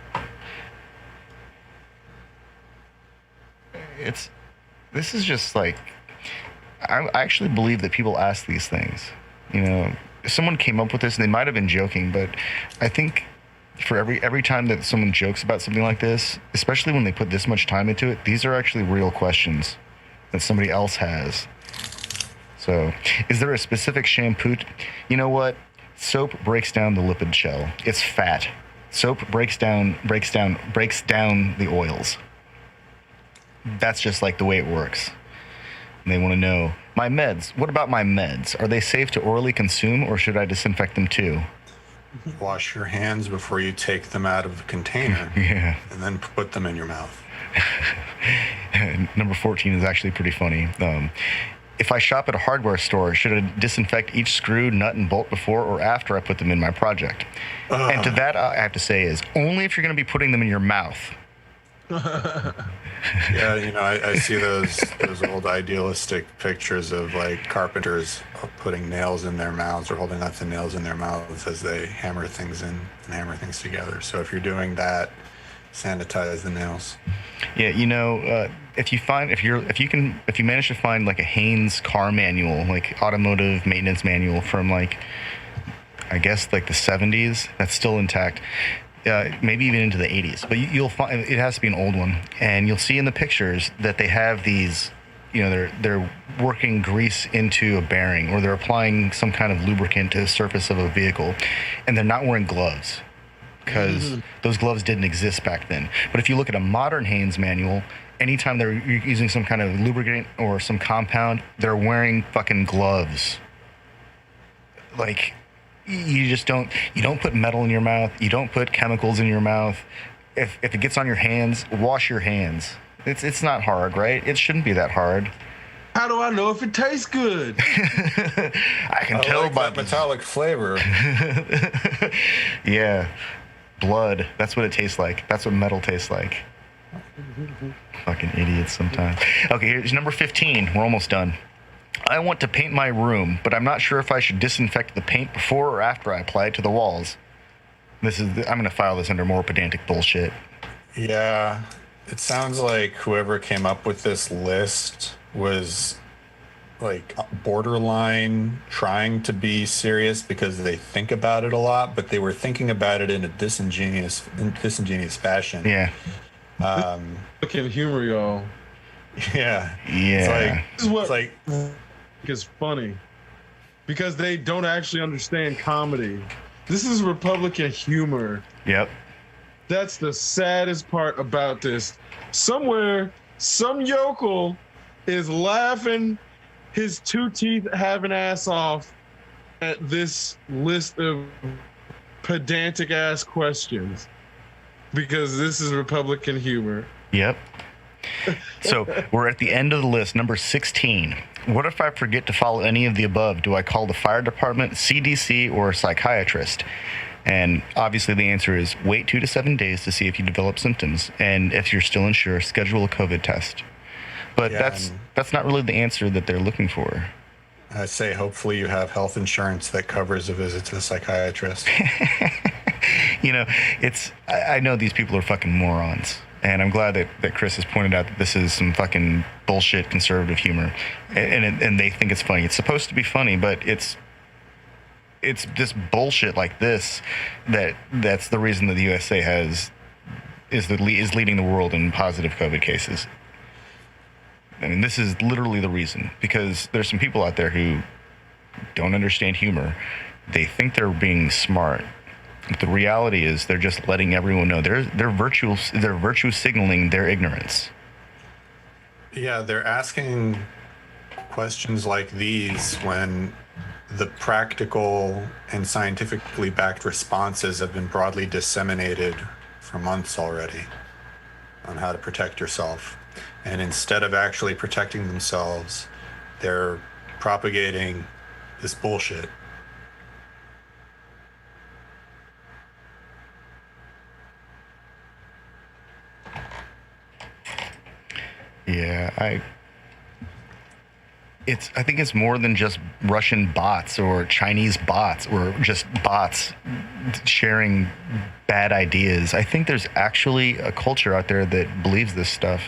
Speaker 1: This is just like, I actually believe that people ask these things. Someone came up with this, and they might have been joking, but I think for every time that someone jokes about something like this, especially when they put this much time into it, these are actually real questions that somebody else has. So, is there a specific shampoo? You know what? Soap breaks down the lipid shell. It's fat. Soap breaks down the oils. That's just like the way it works. And they want to know, my meds, what about my meds? Are they safe to orally consume, or should I disinfect them too?
Speaker 7: Wash your hands before you take them out of the container.
Speaker 1: Yeah.
Speaker 7: And then put them in your mouth.
Speaker 1: Number 14 is actually pretty funny. If I shop at a hardware store, should I disinfect each screw, nut, and bolt before or after I put them in my project? And to that, I have to say is, only if you're going to be putting them in your mouth.
Speaker 7: Yeah, I see those old idealistic pictures of like carpenters putting nails in their mouths or holding lots of nails in their mouths as they hammer things in and hammer things together. So if you're doing that, sanitize the nails.
Speaker 1: Yeah, if you manage to find like a Haynes car manual, like automotive maintenance manual from like, I guess like the 70s, that's still intact. Maybe even into the 80s, but you'll find it has to be an old one, and you'll see in the pictures that they have these, they're working grease into a bearing, or they're applying some kind of lubricant to the surface of a vehicle, and they're not wearing gloves because those gloves didn't exist back then. But if you look at a modern Haynes manual, anytime they're using some kind of lubricant or some compound, they're wearing fucking gloves. Like, you don't put metal in your mouth. You don't put chemicals in your mouth. If it gets on your hands, wash your hands. It's not hard, right? It shouldn't be that hard.
Speaker 4: How do I know if it tastes good?
Speaker 1: I can tell
Speaker 7: like
Speaker 1: by
Speaker 7: that metallic flavor.
Speaker 1: Yeah. Blood. That's what it tastes like. That's what metal tastes like. Fucking idiots sometimes. Okay, here's number 15. We're almost done. I want to paint my room, but I'm not sure if I should disinfect the paint before or after I apply it to the walls. I'm going to file this under more pedantic bullshit.
Speaker 7: Yeah, it sounds like whoever came up with this list was like borderline trying to be serious because they think about it a lot, but they were thinking about it in a disingenuous fashion.
Speaker 1: Yeah.
Speaker 4: Look at humor, y'all.
Speaker 7: Yeah.
Speaker 1: Yeah.
Speaker 4: This is what is funny, because they don't actually understand comedy. This is Republican humor.
Speaker 1: Yep.
Speaker 4: That's the saddest part about this. Somewhere, some yokel is laughing his two teeth having ass off at this list of pedantic ass questions, because this is Republican humor.
Speaker 1: Yep. So we're at the end of the list, number 16. What if I forget to follow any of the above? Do I call the fire department, CDC, or a psychiatrist? And obviously the answer is wait 2 to 7 days to see if you develop symptoms. And if you're still unsure, schedule a COVID test. But that's not really the answer that they're looking for.
Speaker 7: I say hopefully you have health insurance that covers a visit to the psychiatrist.
Speaker 1: You know, I know these people are fucking morons. And I'm glad that Chris has pointed out that this is some fucking bullshit conservative humor. And they think it's funny. It's supposed to be funny, but it's this bullshit like this that's the reason that the USA is leading the world in positive COVID cases. I mean, this is literally the reason, because there's some people out there who don't understand humor. They think they're being smart. But the reality is they're just letting everyone know they're virtue signaling their ignorance.
Speaker 7: Yeah, they're asking questions like these when the practical and scientifically backed responses have been broadly disseminated for months already on how to protect yourself. And instead of actually protecting themselves, they're propagating this bullshit.
Speaker 1: Yeah, I think it's more than just Russian bots or Chinese bots or just bots sharing bad ideas. I think there's actually a culture out there that believes this stuff.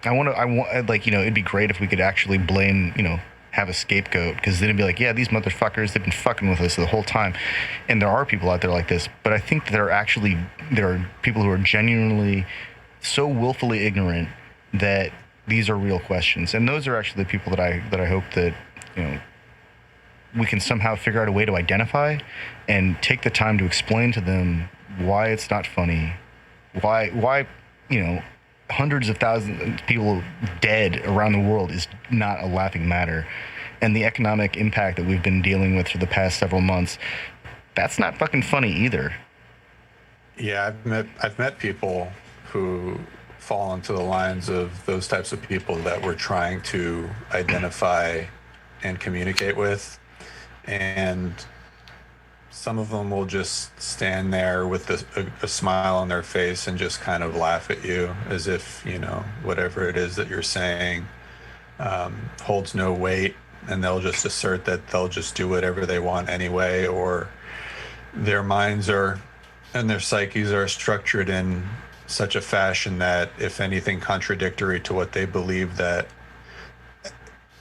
Speaker 1: I want, like, you know, it'd be great if we could actually blame, you know, have a scapegoat, because then it'd be like, yeah, these motherfuckers, they've been fucking with us the whole time. And there are people out there like this, but I think there are people who are genuinely so willfully ignorant that these are real questions. And those are actually the people that I hope that, you know, we can somehow figure out a way to identify and take the time to explain to them why it's not funny, why, you know, hundreds of thousands of people dead around the world is not a laughing matter. And the economic impact that we've been dealing with for the past several months, that's not fucking funny either.
Speaker 7: Yeah, I've met people who fall into the lines of those types of people that we're trying to identify and communicate with. And some of them will just stand there with a smile on their face and just kind of laugh at you as if, you know, whatever it is that you're saying holds no weight, and they'll just assert that they'll just do whatever they want anyway, or their minds are and their psyches are structured in such a fashion that if anything contradictory to what they believe, that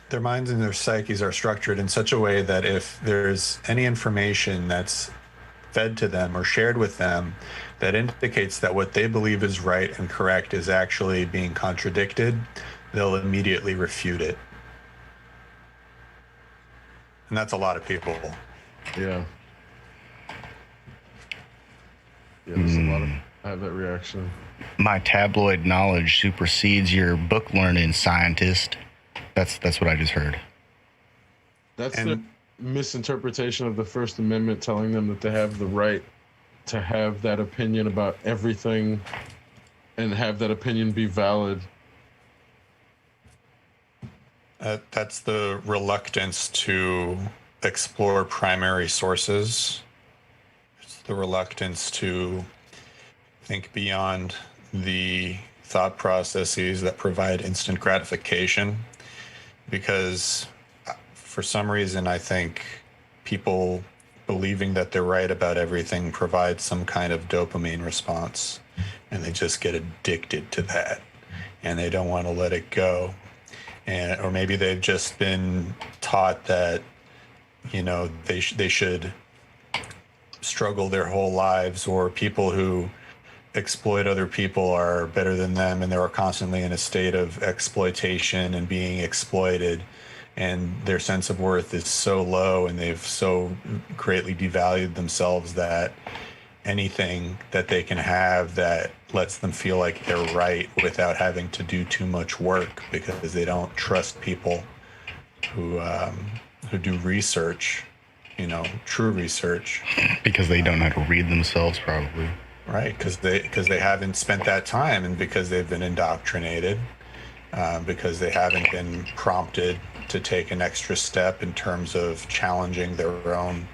Speaker 7: their minds and their psyches are structured in such a way that if there's any information that's fed to them or shared with them that indicates that what they believe is right and correct is actually being contradicted, they'll immediately refute it. And that's a lot of people.
Speaker 4: Yeah. Yeah, there's a lot of, I have that reaction.
Speaker 1: My tabloid knowledge supersedes your book learning, scientist. That's what I just heard.
Speaker 4: That's the misinterpretation of the First Amendment, telling them that they have the right to have that opinion about everything and have that opinion be valid.
Speaker 7: That's the reluctance to explore primary sources. It's the reluctance to think beyond the thought processes that provide instant gratification. Because for some reason, I think people believing that they're right about everything provides some kind of dopamine response, and they just get addicted to that, and they don't want to let it go. Or maybe they've just been taught that, you know, they should struggle their whole lives, or people who exploit other people are better than them, and they're constantly in a state of exploitation and being exploited, and their sense of worth is so low, and they've so greatly devalued themselves that anything that they can have that lets them feel like they're right without having to do too much work, because they don't trust people who do research, you know, true research.
Speaker 1: Because they don't know how to read themselves, probably.
Speaker 7: Right, because they haven't spent that time, and because they've been indoctrinated, because they haven't been prompted to take an extra step in terms of challenging their own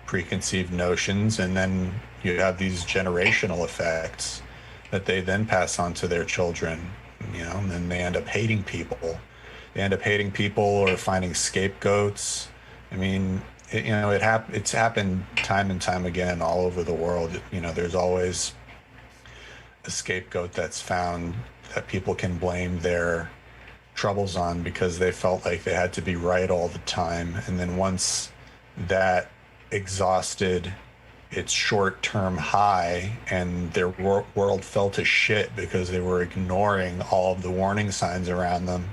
Speaker 7: preconceived notions, and then you have these generational effects that they then pass on to their children, and then they end up hating people. They end up hating people or finding scapegoats. I mean, it's happened time and time again all over the world. There's always a scapegoat that's found that people can blame their troubles on because they felt like they had to be right all the time. And then once that exhausted its short-term high and their world fell to shit because they were ignoring all of the warning signs around them,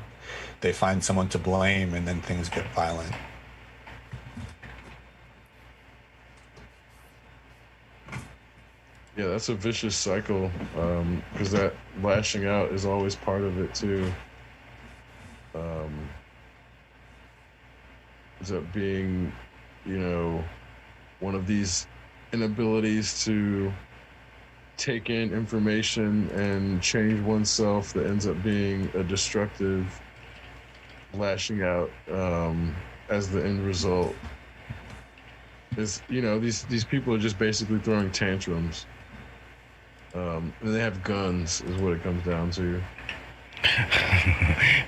Speaker 7: they find someone to blame, and then things get violent.
Speaker 4: Yeah, that's a vicious cycle, because that lashing out is always part of it too. Ends up being, one of these inabilities to take in information and change oneself that ends up being a destructive lashing out, as the end result is, these people are just basically throwing tantrums. And they have guns is what it comes down to.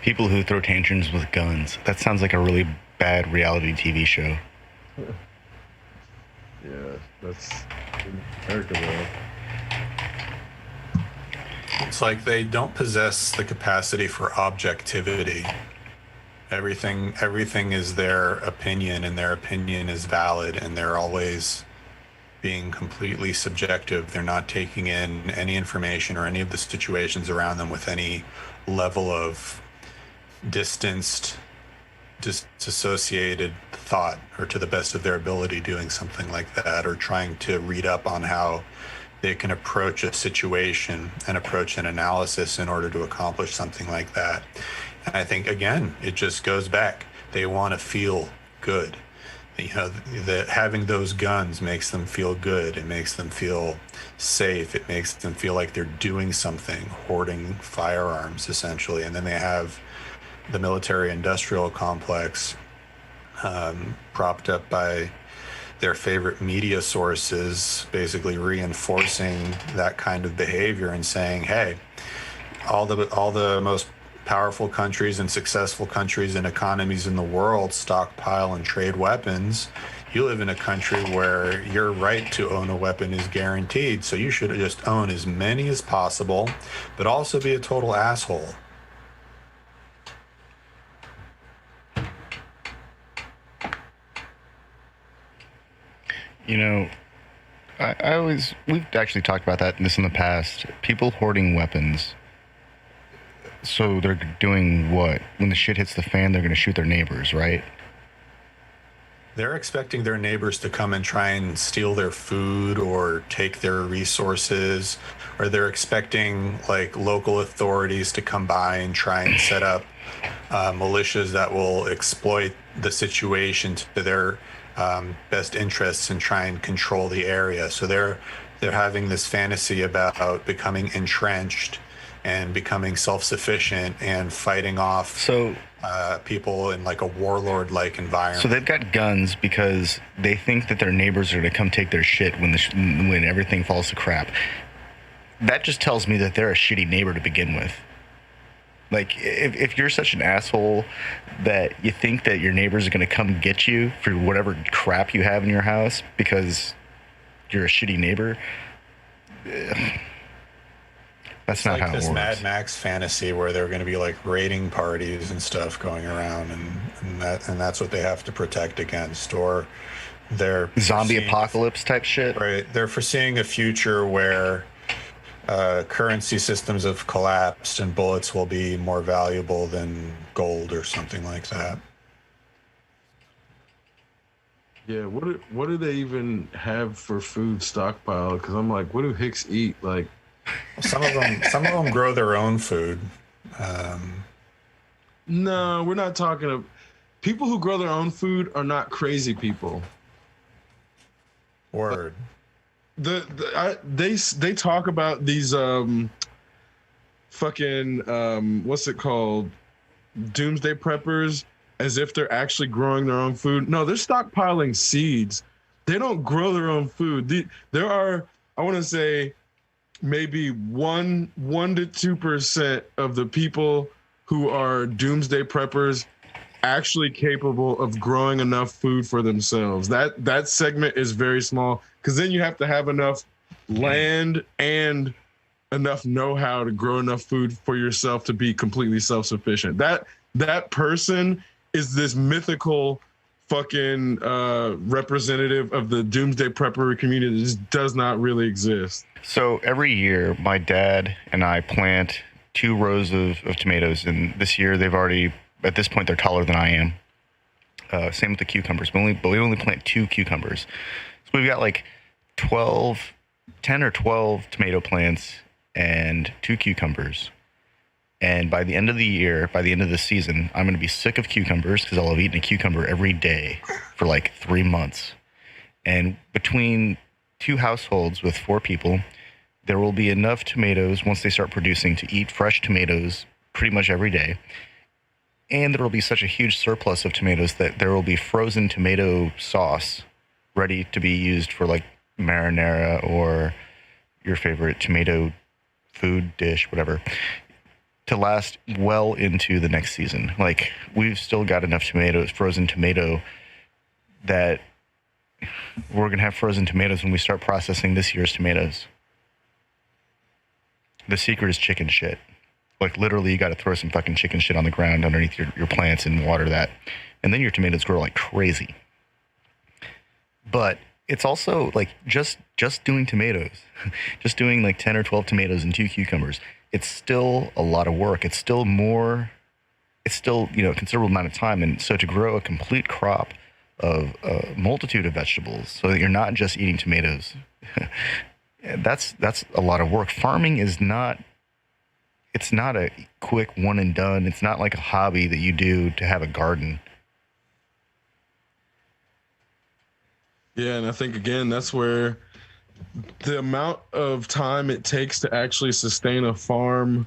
Speaker 1: People who throw tantrums with guns. That sounds like a really bad reality TV show.
Speaker 4: Yeah, that's in America though.
Speaker 7: It's like they don't possess the capacity for objectivity. Everything is their opinion, and their opinion is valid, and they're always being completely subjective. They're not taking in any information or any of the situations around them with any level of disassociated thought, or to the best of their ability doing something like that, or trying to read up on how they can approach a situation and approach an analysis in order to accomplish something like that. And I think, again, it just goes back. They want to feel good. That having those guns makes them feel good. It makes them feel safe. It makes them feel like they're doing something, hoarding firearms, essentially. And then they have the military-industrial complex, propped up by their favorite media sources, basically reinforcing that kind of behavior and saying, hey, all the most powerful countries and successful countries and economies in the world stockpile and trade weapons. You live in a country where your right to own a weapon is guaranteed, so you should just own as many as possible, but also be a total asshole.
Speaker 1: We've actually talked about this in the past. People hoarding weapons. So they're doing what? When the shit hits the fan, they're going to shoot their neighbors, right?
Speaker 7: They're expecting their neighbors to come and try and steal their food or take their resources, or they're expecting like local authorities to come by and try and set up militias that will exploit the situation to their best interests and try and control the area. So they're having this fantasy about becoming entrenched and becoming self-sufficient and fighting off people in like a warlord-like environment.
Speaker 1: So they've got guns because they think that their neighbors are going to come take their shit when everything falls to crap. That just tells me that they're a shitty neighbor to begin with. Like, if you're such an asshole that you think that your neighbors are going to come get you for whatever crap you have in your house because you're a shitty neighbor, that's not how it works.
Speaker 7: This Mad Max fantasy where they're going to be like raiding parties and stuff going around, and that's what they have to protect against, or they're
Speaker 1: zombie apocalypse type shit.
Speaker 7: Right, they're foreseeing a future where currency systems have collapsed and bullets will be more valuable than gold or something like that.
Speaker 4: Yeah, what do they even have for food stockpile? Because I'm like, what do Hicks eat? Like,
Speaker 7: some of them grow their own food.
Speaker 4: No, we're not talking of people who grow their own food are not crazy people.
Speaker 7: Word.
Speaker 4: They talk about these fucking what's it called, doomsday preppers, as if they're actually growing their own food. No, they're stockpiling seeds. They don't grow their own food. There are, I want to say, maybe 1 to 2% of the people who are doomsday preppers actually capable of growing enough food for themselves. That segment is very small, because then you have to have enough land and enough know-how to grow enough food for yourself to be completely self-sufficient. That person is this mythical fucking representative of the doomsday prepper community that just does not really exist.
Speaker 1: So every year, my dad and I plant 2 rows of tomatoes, and this year they've already, at this point, they're taller than I am. Same with the cucumbers, but we only plant 2 cucumbers. So we've got like 10 or 12 tomato plants and 2 cucumbers. And by the end of the year, by the end of the season, I'm going to be sick of cucumbers, because I'll have eaten a cucumber every day for like 3 months. And between 2 households with 4 people, there will be enough tomatoes once they start producing to eat fresh tomatoes pretty much every day. And there will be such a huge surplus of tomatoes that there will be frozen tomato sauce ready to be used for like marinara or your favorite tomato food dish, whatever, to last well into the next season. Like, we've still got enough tomatoes, frozen tomato, that we're going to have frozen tomatoes when we start processing this year's tomatoes. The secret is chicken shit. Like, literally, you got to throw some fucking chicken shit on the ground underneath your plants and water that. And then your tomatoes grow like crazy. But it's also like just doing tomatoes, just doing like 10 or 12 tomatoes and 2 cucumbers. It's still a lot of work. It's still, a considerable amount of time. And so to grow a complete crop of a multitude of vegetables so that you're not just eating tomatoes, that's a lot of work. Farming is not a quick one and done. It's not like a hobby that you do to have a garden.
Speaker 4: Yeah, and I think, again, that's where the amount of time it takes to actually sustain a farm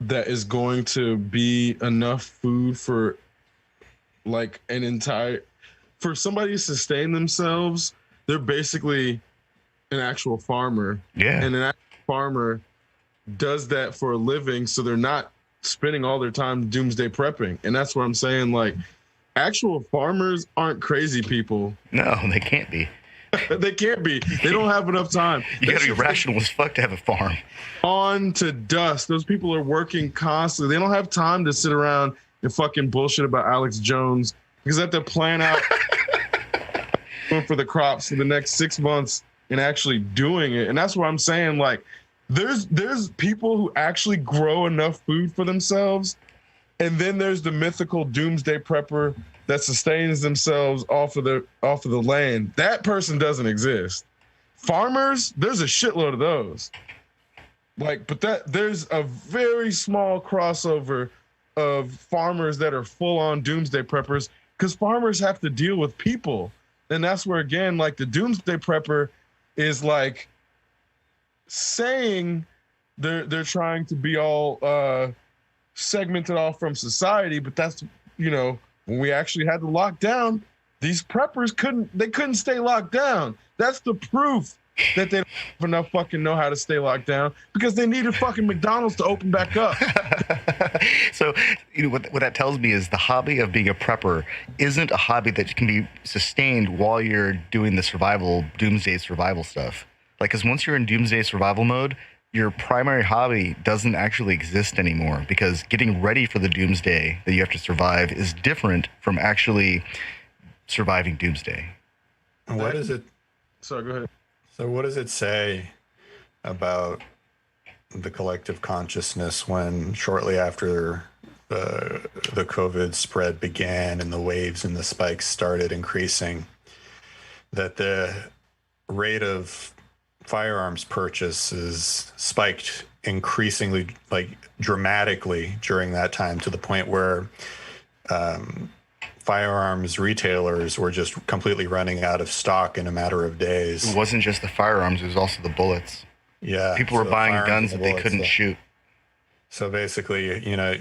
Speaker 4: that is going to be enough food for like for somebody to sustain themselves, they're basically an actual farmer.
Speaker 1: Yeah.
Speaker 4: And an actual farmer does that for a living, so they're not spending all their time doomsday prepping. And that's what I'm saying, like, actual farmers aren't crazy people.
Speaker 1: No, they can't be.
Speaker 4: They can't be. They don't have enough time.
Speaker 1: You gotta be rational as fuck to have a farm.
Speaker 4: On to dust. Those people are working constantly. They don't have time to sit around and fucking bullshit about Alex Jones, because they have to plan out for the crops for the next 6 months and actually doing it. And that's what I'm saying. Like, there's people who actually grow enough food for themselves, and then there's the mythical doomsday prepper that sustains themselves off of the land. That person doesn't exist. Farmers, there's a shitload of those. Like, but there's a very small crossover of farmers that are full-on doomsday preppers, because farmers have to deal with people. And that's where, again, like, the doomsday prepper is like saying they're trying to be all segmented off from society, but that's, when we actually had to lock down, these preppers couldn't stay locked down. That's the proof that they don't have enough fucking know how to stay locked down, because they needed fucking McDonald's to open back up.
Speaker 1: So, what that tells me is the hobby of being a prepper isn't a hobby that can be sustained while you're doing the doomsday survival stuff. Like, because once you're in doomsday survival mode, your primary hobby doesn't actually exist anymore, because getting ready for the doomsday that you have to survive is different from actually surviving doomsday.
Speaker 7: What is it?
Speaker 4: Sorry, go ahead.
Speaker 7: So what does it say about the collective consciousness when shortly after the COVID spread began and the waves and the spikes started increasing, that the rate of firearms purchases spiked increasingly, like dramatically during that time, to the point where firearms retailers were just completely running out of stock in a matter of days.
Speaker 1: It wasn't just the firearms; it was also the bullets.
Speaker 7: Yeah,
Speaker 1: People were buying guns that they couldn't shoot.
Speaker 7: So basically, you know,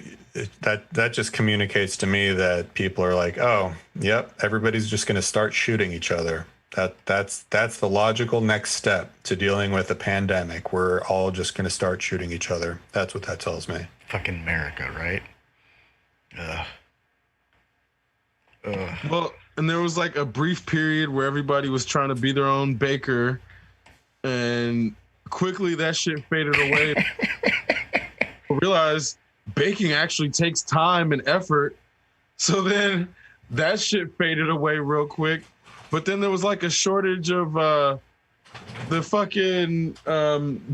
Speaker 7: that just communicates to me that people are like, oh, yep, everybody's just going to start shooting each other. That's the logical next step to dealing with a pandemic. We're all just going to start shooting each other. That's what that tells me.
Speaker 1: Fucking America, right? Ugh.
Speaker 4: Well, and there was like a brief period where everybody was trying to be their own baker, and quickly that shit faded away. Realized baking actually takes time and effort. So then that shit faded away real quick. But then there was like a shortage of the fucking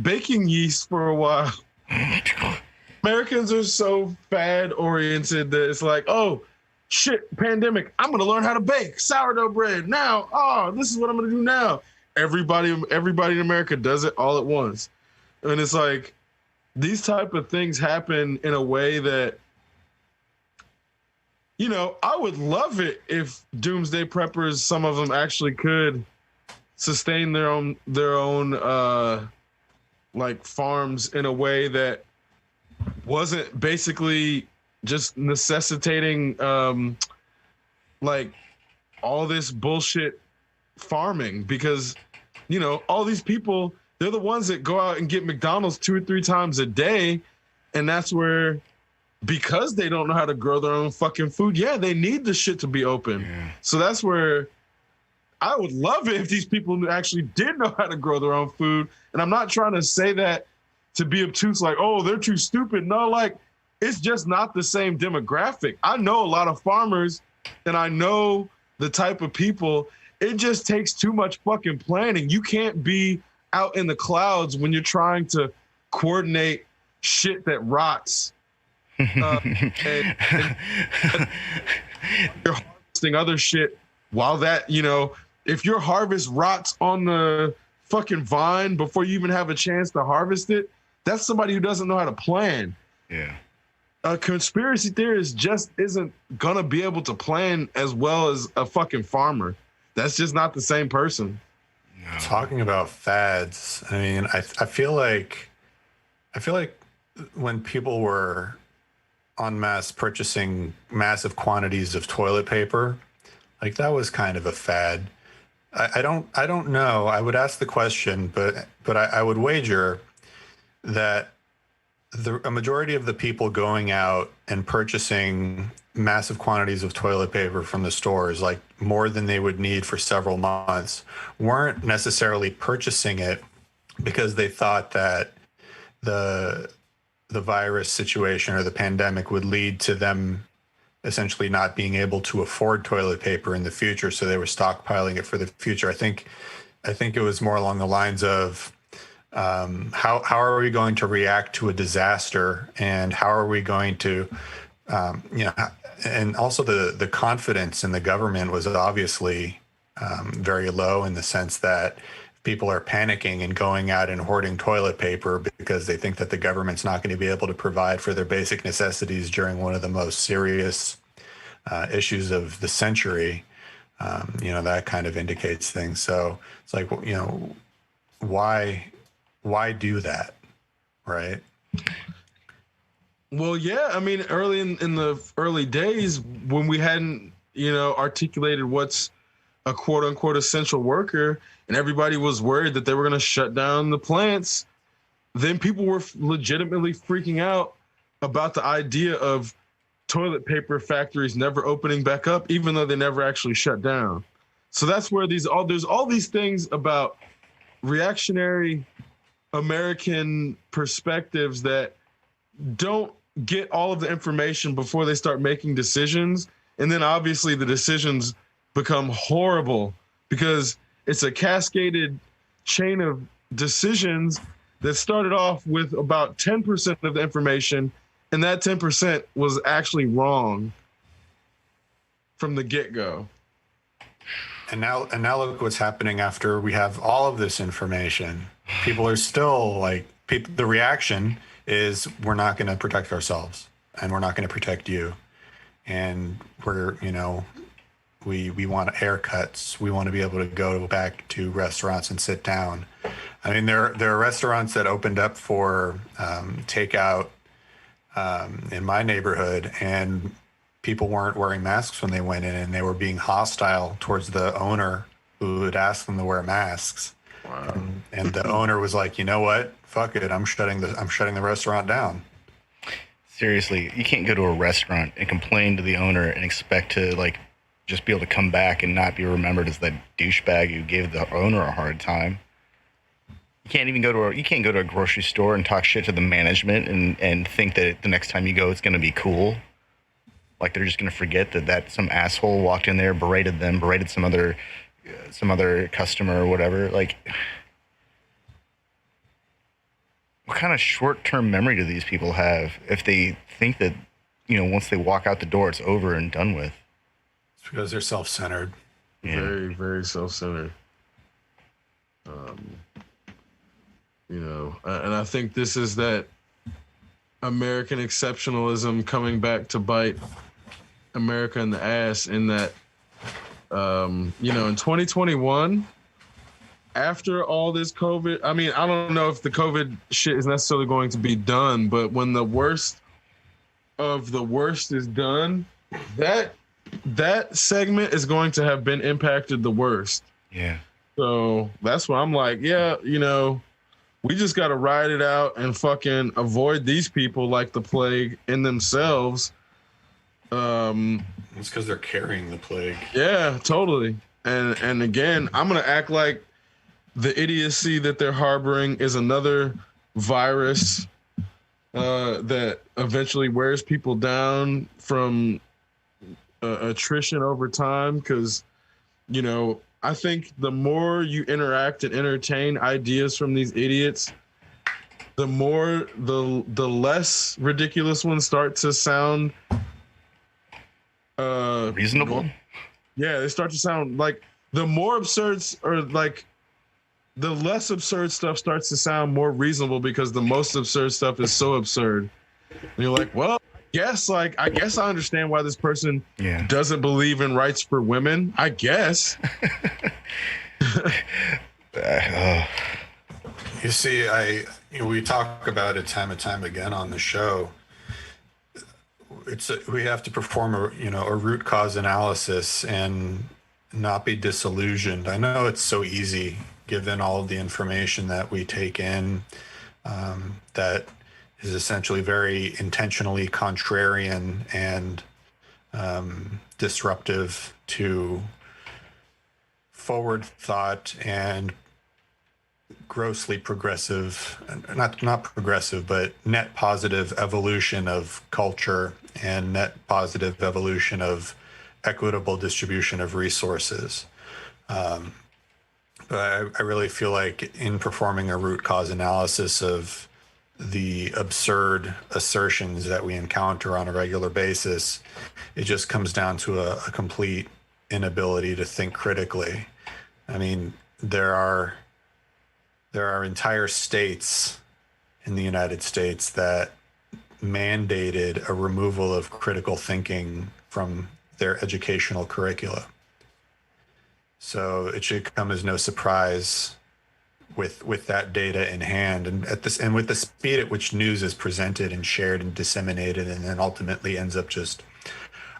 Speaker 4: baking yeast for a while. Americans are so fad oriented that it's like, oh shit, pandemic, I'm gonna learn how to bake sourdough bread now. Oh, this is what I'm gonna do now. Everybody in America does it all at once. And it's like, these type of things happen in a way that, you know, I would love it if doomsday preppers, some of them actually could sustain their own like farms in a way that wasn't basically just necessitating like all this bullshit farming, because, you know, all these people, they're the ones that go out and get McDonald's 2 or 3 times a day. And that's where, because they don't know how to grow their own fucking food, yeah, they need the shit to be open. Yeah. So that's where I would love it if these people actually did know how to grow their own food. And I'm not trying to say that to be obtuse, like, oh, they're too stupid. No, like, it's just not the same demographic. I know a lot of farmers, and I know the type of people. It just takes too much fucking planning. You can't be out in the clouds when you're trying to coordinate shit that rots. And you're harvesting other shit while that, you know, if your harvest rots on the fucking vine before you even have a chance to harvest it, that's somebody who doesn't know how to plan.
Speaker 1: Yeah.
Speaker 4: A conspiracy theorist just isn't gonna be able to plan as well as a fucking farmer. That's just not the same person.
Speaker 7: No. Talking about fads, I mean, I feel like when people were en masse purchasing massive quantities of toilet paper, like that was kind of a fad. I don't know. I would ask the question, but I would wager that a majority of the people going out and purchasing massive quantities of toilet paper from the stores, like more than they would need for several months, weren't necessarily purchasing it because they thought that the virus situation or the pandemic would lead to them essentially not being able to afford toilet paper in the future. So they were stockpiling it for the future. I think it was more along the lines of, how are we going to react to a disaster, and how are we going to, and also the confidence in the government was obviously very low, in the sense that people are panicking and going out and hoarding toilet paper because they think that the government's not going to be able to provide for their basic necessities during one of the most serious issues of the century. That kind of indicates things. So it's like, why do that, right?
Speaker 4: Well, yeah, I mean, early in the early days when we hadn't, articulated what's a quote unquote essential worker, and everybody was worried that they were going to shut down the plants, then people were legitimately freaking out about the idea of toilet paper factories never opening back up, even though they never actually shut down. So that's where there's all these things about reactionary American perspectives that don't get all of the information before they start making decisions. And then obviously the decisions become horrible because it's a cascaded chain of decisions that started off with about 10% of the information, and that 10% was actually wrong from the get-go.
Speaker 7: And now look what's happening after we have all of this information. People are still like, the reaction is, we're not going to protect ourselves, and we're not going to protect you. And we're, We want haircuts. We want to be able to go back to restaurants and sit down. I mean, there are restaurants that opened up for takeout in my neighborhood, and people weren't wearing masks when they went in, and they were being hostile towards the owner who had asked them to wear masks.
Speaker 4: Wow.
Speaker 7: And the owner was like, you know what? Fuck it. I'm shutting the restaurant down.
Speaker 8: Seriously, you can't go to a restaurant and complain to the owner and expect to like just be able to come back and not be remembered as that douchebag who gave the owner a hard time. You can't even go to a grocery store and talk shit to the management and think that the next time you go it's going to be cool. Like they're just going to forget that some asshole walked in there, berated some other customer or whatever. Like, what kind of short-term memory do these people have if they think that, once they walk out the door, it's over and done with?
Speaker 7: It's because they're self-centered.
Speaker 8: Yeah.
Speaker 4: Very, very self-centered. And I think this is that American exceptionalism coming back to bite America in the ass in that, in 2021, after all this COVID, I mean, I don't know if the COVID shit is necessarily going to be done, but when the worst of the worst is done, that segment is going to have been impacted the worst.
Speaker 8: Yeah.
Speaker 4: So that's why I'm like, yeah, we just got to ride it out and fucking avoid these people like the plague in themselves.
Speaker 7: It's because they're carrying the plague.
Speaker 4: Yeah, totally. And again, I'm going to act like the idiocy that they're harboring is another virus that eventually wears people down from attrition over time. Because, I think the more you interact and entertain ideas from these idiots, the more the less ridiculous ones start to sound
Speaker 8: reasonable.
Speaker 4: Yeah, they start to sound like the more absurd or like the less absurd stuff starts to sound more reasonable because the most absurd stuff is so absurd. And you're like, well, I guess I understand why this person doesn't believe in rights for women. I guess.
Speaker 7: You see, we talk about it time and time again on the show. We have to perform a root cause analysis and not be disillusioned. I know it's so easy given all of the information that we take in that is essentially very intentionally contrarian and disruptive to forward thought and grossly progressive, not progressive, but net positive evolution of culture and net positive evolution of equitable distribution of resources. But I really feel like in performing a root cause analysis of the absurd assertions that we encounter on a regular basis, it just comes down to a complete inability to think critically. I mean, there are entire states in the United States that mandated a removal of critical thinking from their educational curricula. So it should come as no surprise with that data in hand and with the speed at which news is presented and shared and disseminated and then ultimately ends up just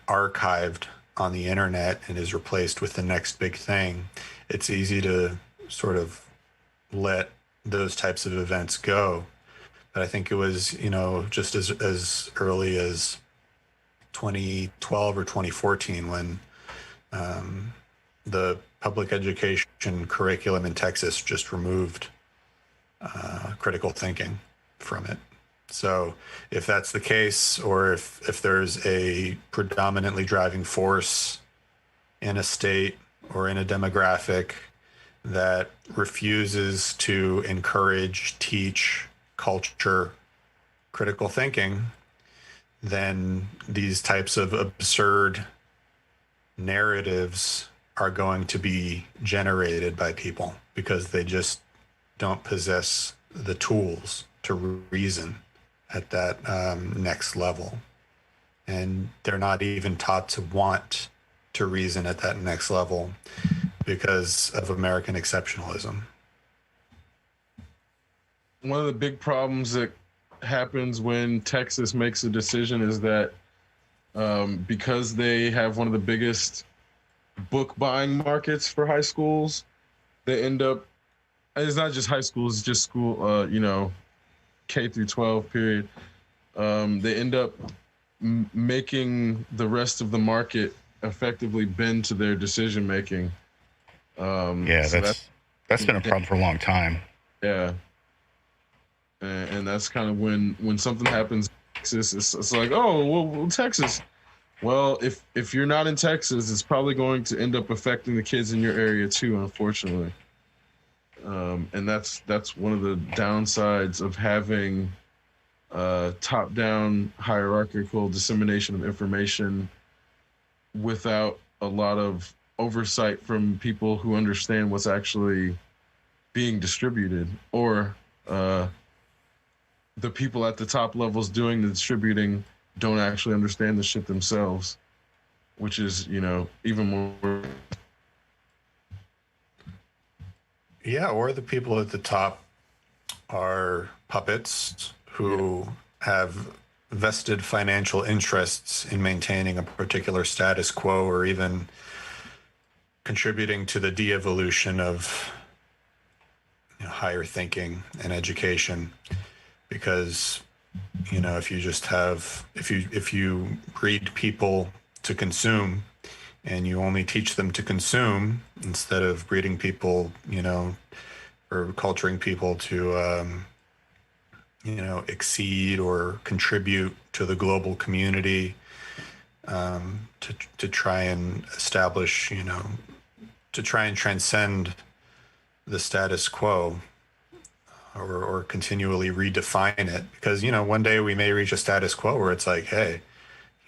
Speaker 7: archived on the internet and is replaced with the next big thing. It's easy to sort of let those types of events go. But I think it was, just as early as 2012 or 2014 when the public education curriculum in Texas just removed critical thinking from it. So if that's the case, or if there's a predominantly driving force in a state or in a demographic that refuses to encourage, teach, culture, critical thinking, then these types of absurd narratives are going to be generated by people because they just don't possess the tools to reason at that next level. And they're not even taught to want to reason at that next level because of American exceptionalism.
Speaker 4: One of the big problems that happens when Texas makes a decision is that because they have one of the biggest book buying markets for high schools, they end up, it's not just high schools, it's just school, K through 12 period. They end up making the rest of the market effectively bend to their decision making.
Speaker 8: That's been a problem for a long time.
Speaker 4: Yeah. And that's kind of when something happens in Texas, it's like, oh, well, Texas. Well, if you're not in Texas, it's probably going to end up affecting the kids in your area too, unfortunately. And that's one of the downsides of having top-down hierarchical dissemination of information without a lot of oversight from people who understand what's actually being distributed, or the people at the top levels doing the distributing don't actually understand the shit themselves, which is, even more.
Speaker 7: Yeah, or the people at the top are puppets who have vested financial interests in maintaining a particular status quo, or even contributing to the de-evolution of higher thinking and education. Because if you breed people to consume and you only teach them to consume instead of breeding people, or culturing people to exceed or contribute to the global community, to try and establish, to try and transcend the status quo, or continually redefine it. Because, one day we may reach a status quo where it's like, hey,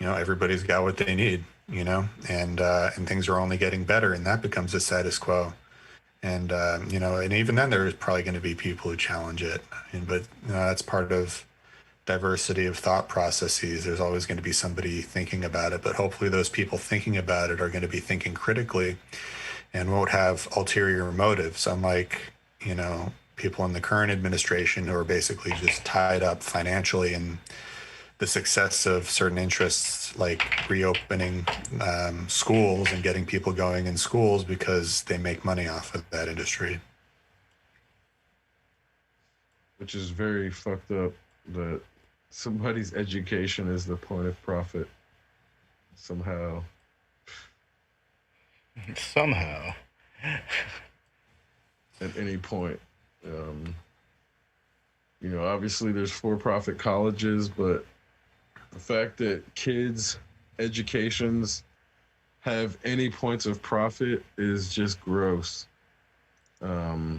Speaker 7: everybody's got what they need, and things are only getting better, and that becomes a status quo. And, and even then there's probably going to be people who challenge it. But that's part of diversity of thought processes. There's always going to be somebody thinking about it, but hopefully those people thinking about it are going to be thinking critically and won't have ulterior motives, unlike, people in the current administration who are basically just tied up financially in the success of certain interests, like reopening schools and getting people going in schools because they make money off of that industry.
Speaker 4: Which is very fucked up, that somebody's education is the point of profit somehow.
Speaker 8: Somehow.
Speaker 4: At any point. Obviously there's for-profit colleges, but the fact that kids' educations have any points of profit is just gross. I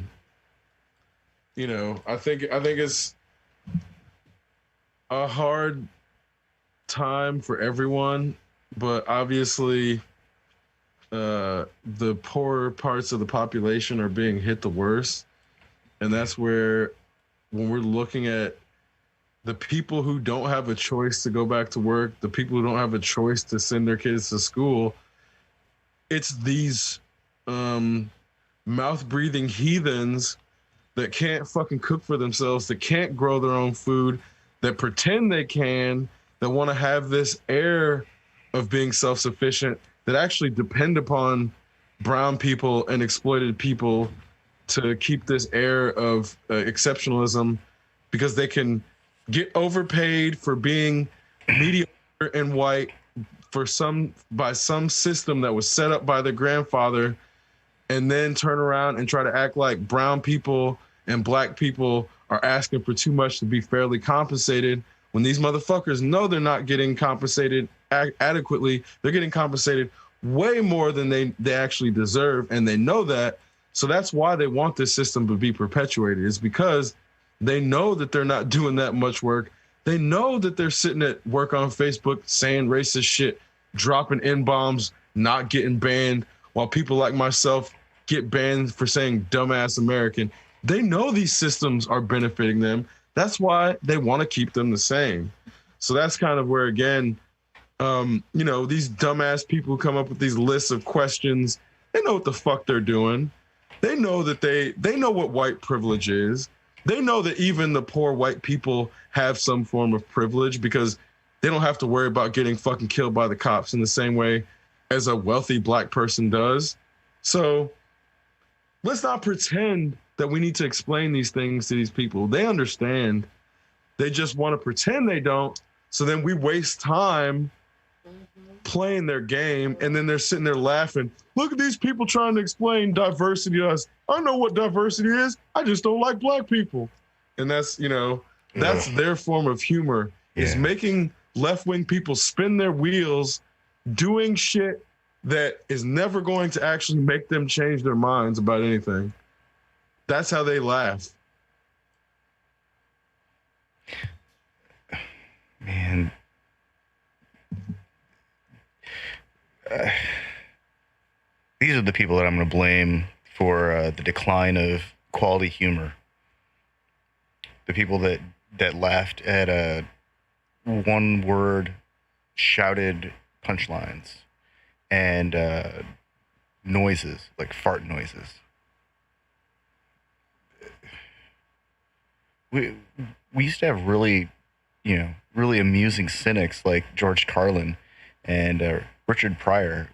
Speaker 4: think it's a hard time for everyone, but obviously the poorer parts of the population are being hit the worst. And that's where, when we're looking at the people who don't have a choice to go back to work, the people who don't have a choice to send their kids to school, it's these mouth-breathing heathens that can't fucking cook for themselves, that can't grow their own food, that pretend they can, that want to have this air of being self-sufficient, that actually depend upon brown people and exploited people to keep this air of exceptionalism, because they can get overpaid for being mediocre and white by some system that was set up by their grandfather, and then turn around and try to act like brown people and black people are asking for too much to be fairly compensated, when these motherfuckers know they're not getting compensated adequately. They're getting compensated way more than they actually deserve, and they know that. So that's why they want this system to be perpetuated, is because they know that they're not doing that much work. They know that they're sitting at work on Facebook saying racist shit, dropping N-bombs, not getting banned, while people like myself get banned for saying dumbass American. They know these systems are benefiting them. That's why they want to keep them the same. So that's kind of where, again, These dumbass people who come up with these lists of questions, they know what the fuck they're doing. They know that they know what white privilege is. They know that even the poor white people have some form of privilege because they don't have to worry about getting fucking killed by the cops in the same way as a wealthy black person does. So let's not pretend that we need to explain these things to these people. They understand. They just want to pretend they don't. So then we waste time playing their game, and then they're sitting there laughing. Look at these people trying to explain diversity to us. I know what diversity is. I just don't like black people. And that's their form of humor, is making left-wing people spin their wheels, doing shit that is never going to actually make them change their minds about anything. That's how they laugh.
Speaker 8: Man. These are the people that I'm going to blame for the decline of quality humor. The people that laughed at one-word shouted punchlines and noises, like fart noises. We used to have really amusing cynics like George Carlin and Richard Pryor.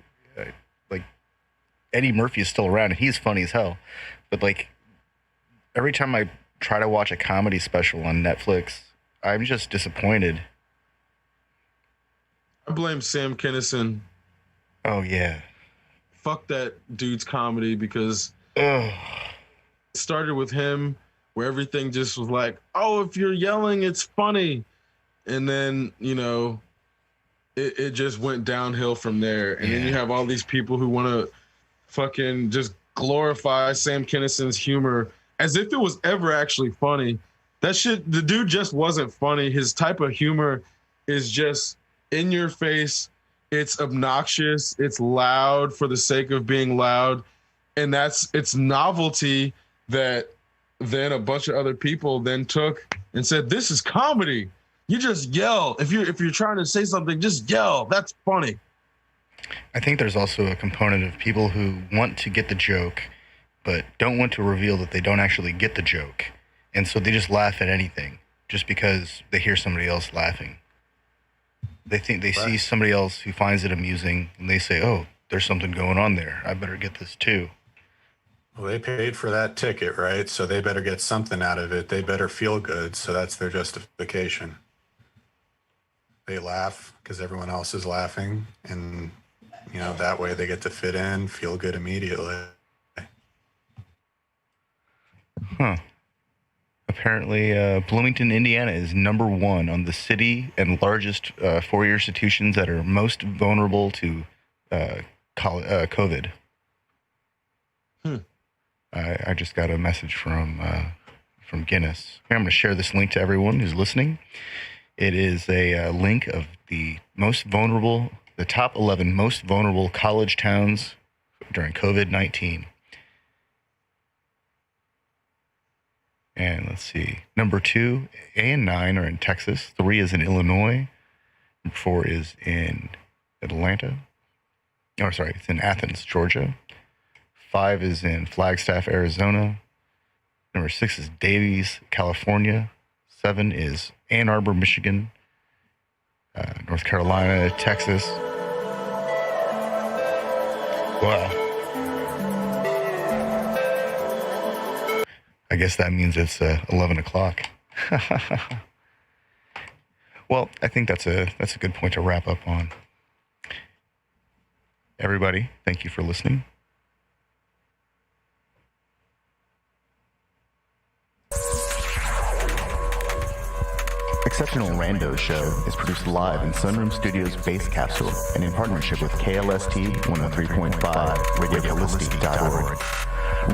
Speaker 8: Like Eddie Murphy is still around and he's funny as hell. But like every time I try to watch a comedy special on Netflix, I'm just disappointed.
Speaker 4: I blame Sam Kinison.
Speaker 8: Oh yeah.
Speaker 4: Fuck that dude's comedy, because it started with him where everything just was like, oh, if you're yelling, it's funny. And then, it just went downhill from there. And then you have all these people who want to fucking just glorify Sam Kinison's humor as if it was ever actually funny. That shit, the dude just wasn't funny. His type of humor is just in your face. It's obnoxious. It's loud for the sake of being loud. And it's novelty that then a bunch of other people then took and said, this is comedy. You just yell. If you're trying to say something, just yell. That's funny.
Speaker 8: I think there's also a component of people who want to get the joke, but don't want to reveal that they don't actually get the joke. And so they just laugh at anything just because they hear somebody else laughing. They think they see somebody else who finds it amusing and they say, oh, there's something going on there. I better get this too.
Speaker 7: Well, they paid for that ticket, right? So they better get something out of it. They better feel good. So that's their justification. They laugh because everyone else is laughing. And, that way they get to fit in, feel good immediately.
Speaker 8: Huh. Apparently, Bloomington, Indiana is number 1 on the city and largest four-year institutions that are most vulnerable to COVID. I just got a message from Guinness. I'm going to share this link to everyone who's listening. It is a link of the top 11 most vulnerable college towns during COVID-19. And let's see. Number 2, A and 9 are in Texas. 3 is in Illinois. Number 4 is in Atlanta. It's in Athens, Georgia. 5 is in Flagstaff, Arizona. Number 6 is Davies, California. 7 is Ann Arbor, Michigan. North Carolina, Texas. Wow. I guess that means it's 11 o'clock. Well, I think that's a good point to wrap up on. Everybody, thank you for listening.
Speaker 1: Exceptional Randos Show is produced live in Sunroom Studios' Base Capsule and in partnership with KLST 103.5, RadioCallisti.org.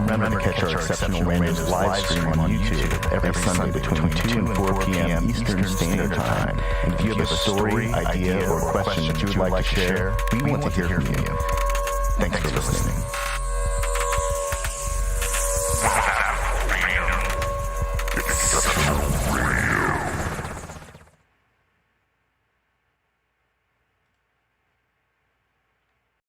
Speaker 1: Remember to catch our Exceptional Randos live stream on YouTube every Sunday between 2 and 4 p.m. Eastern Standard Time. And if you have a story, idea, or question that you would like to share, we want to hear from you. Thanks for listening.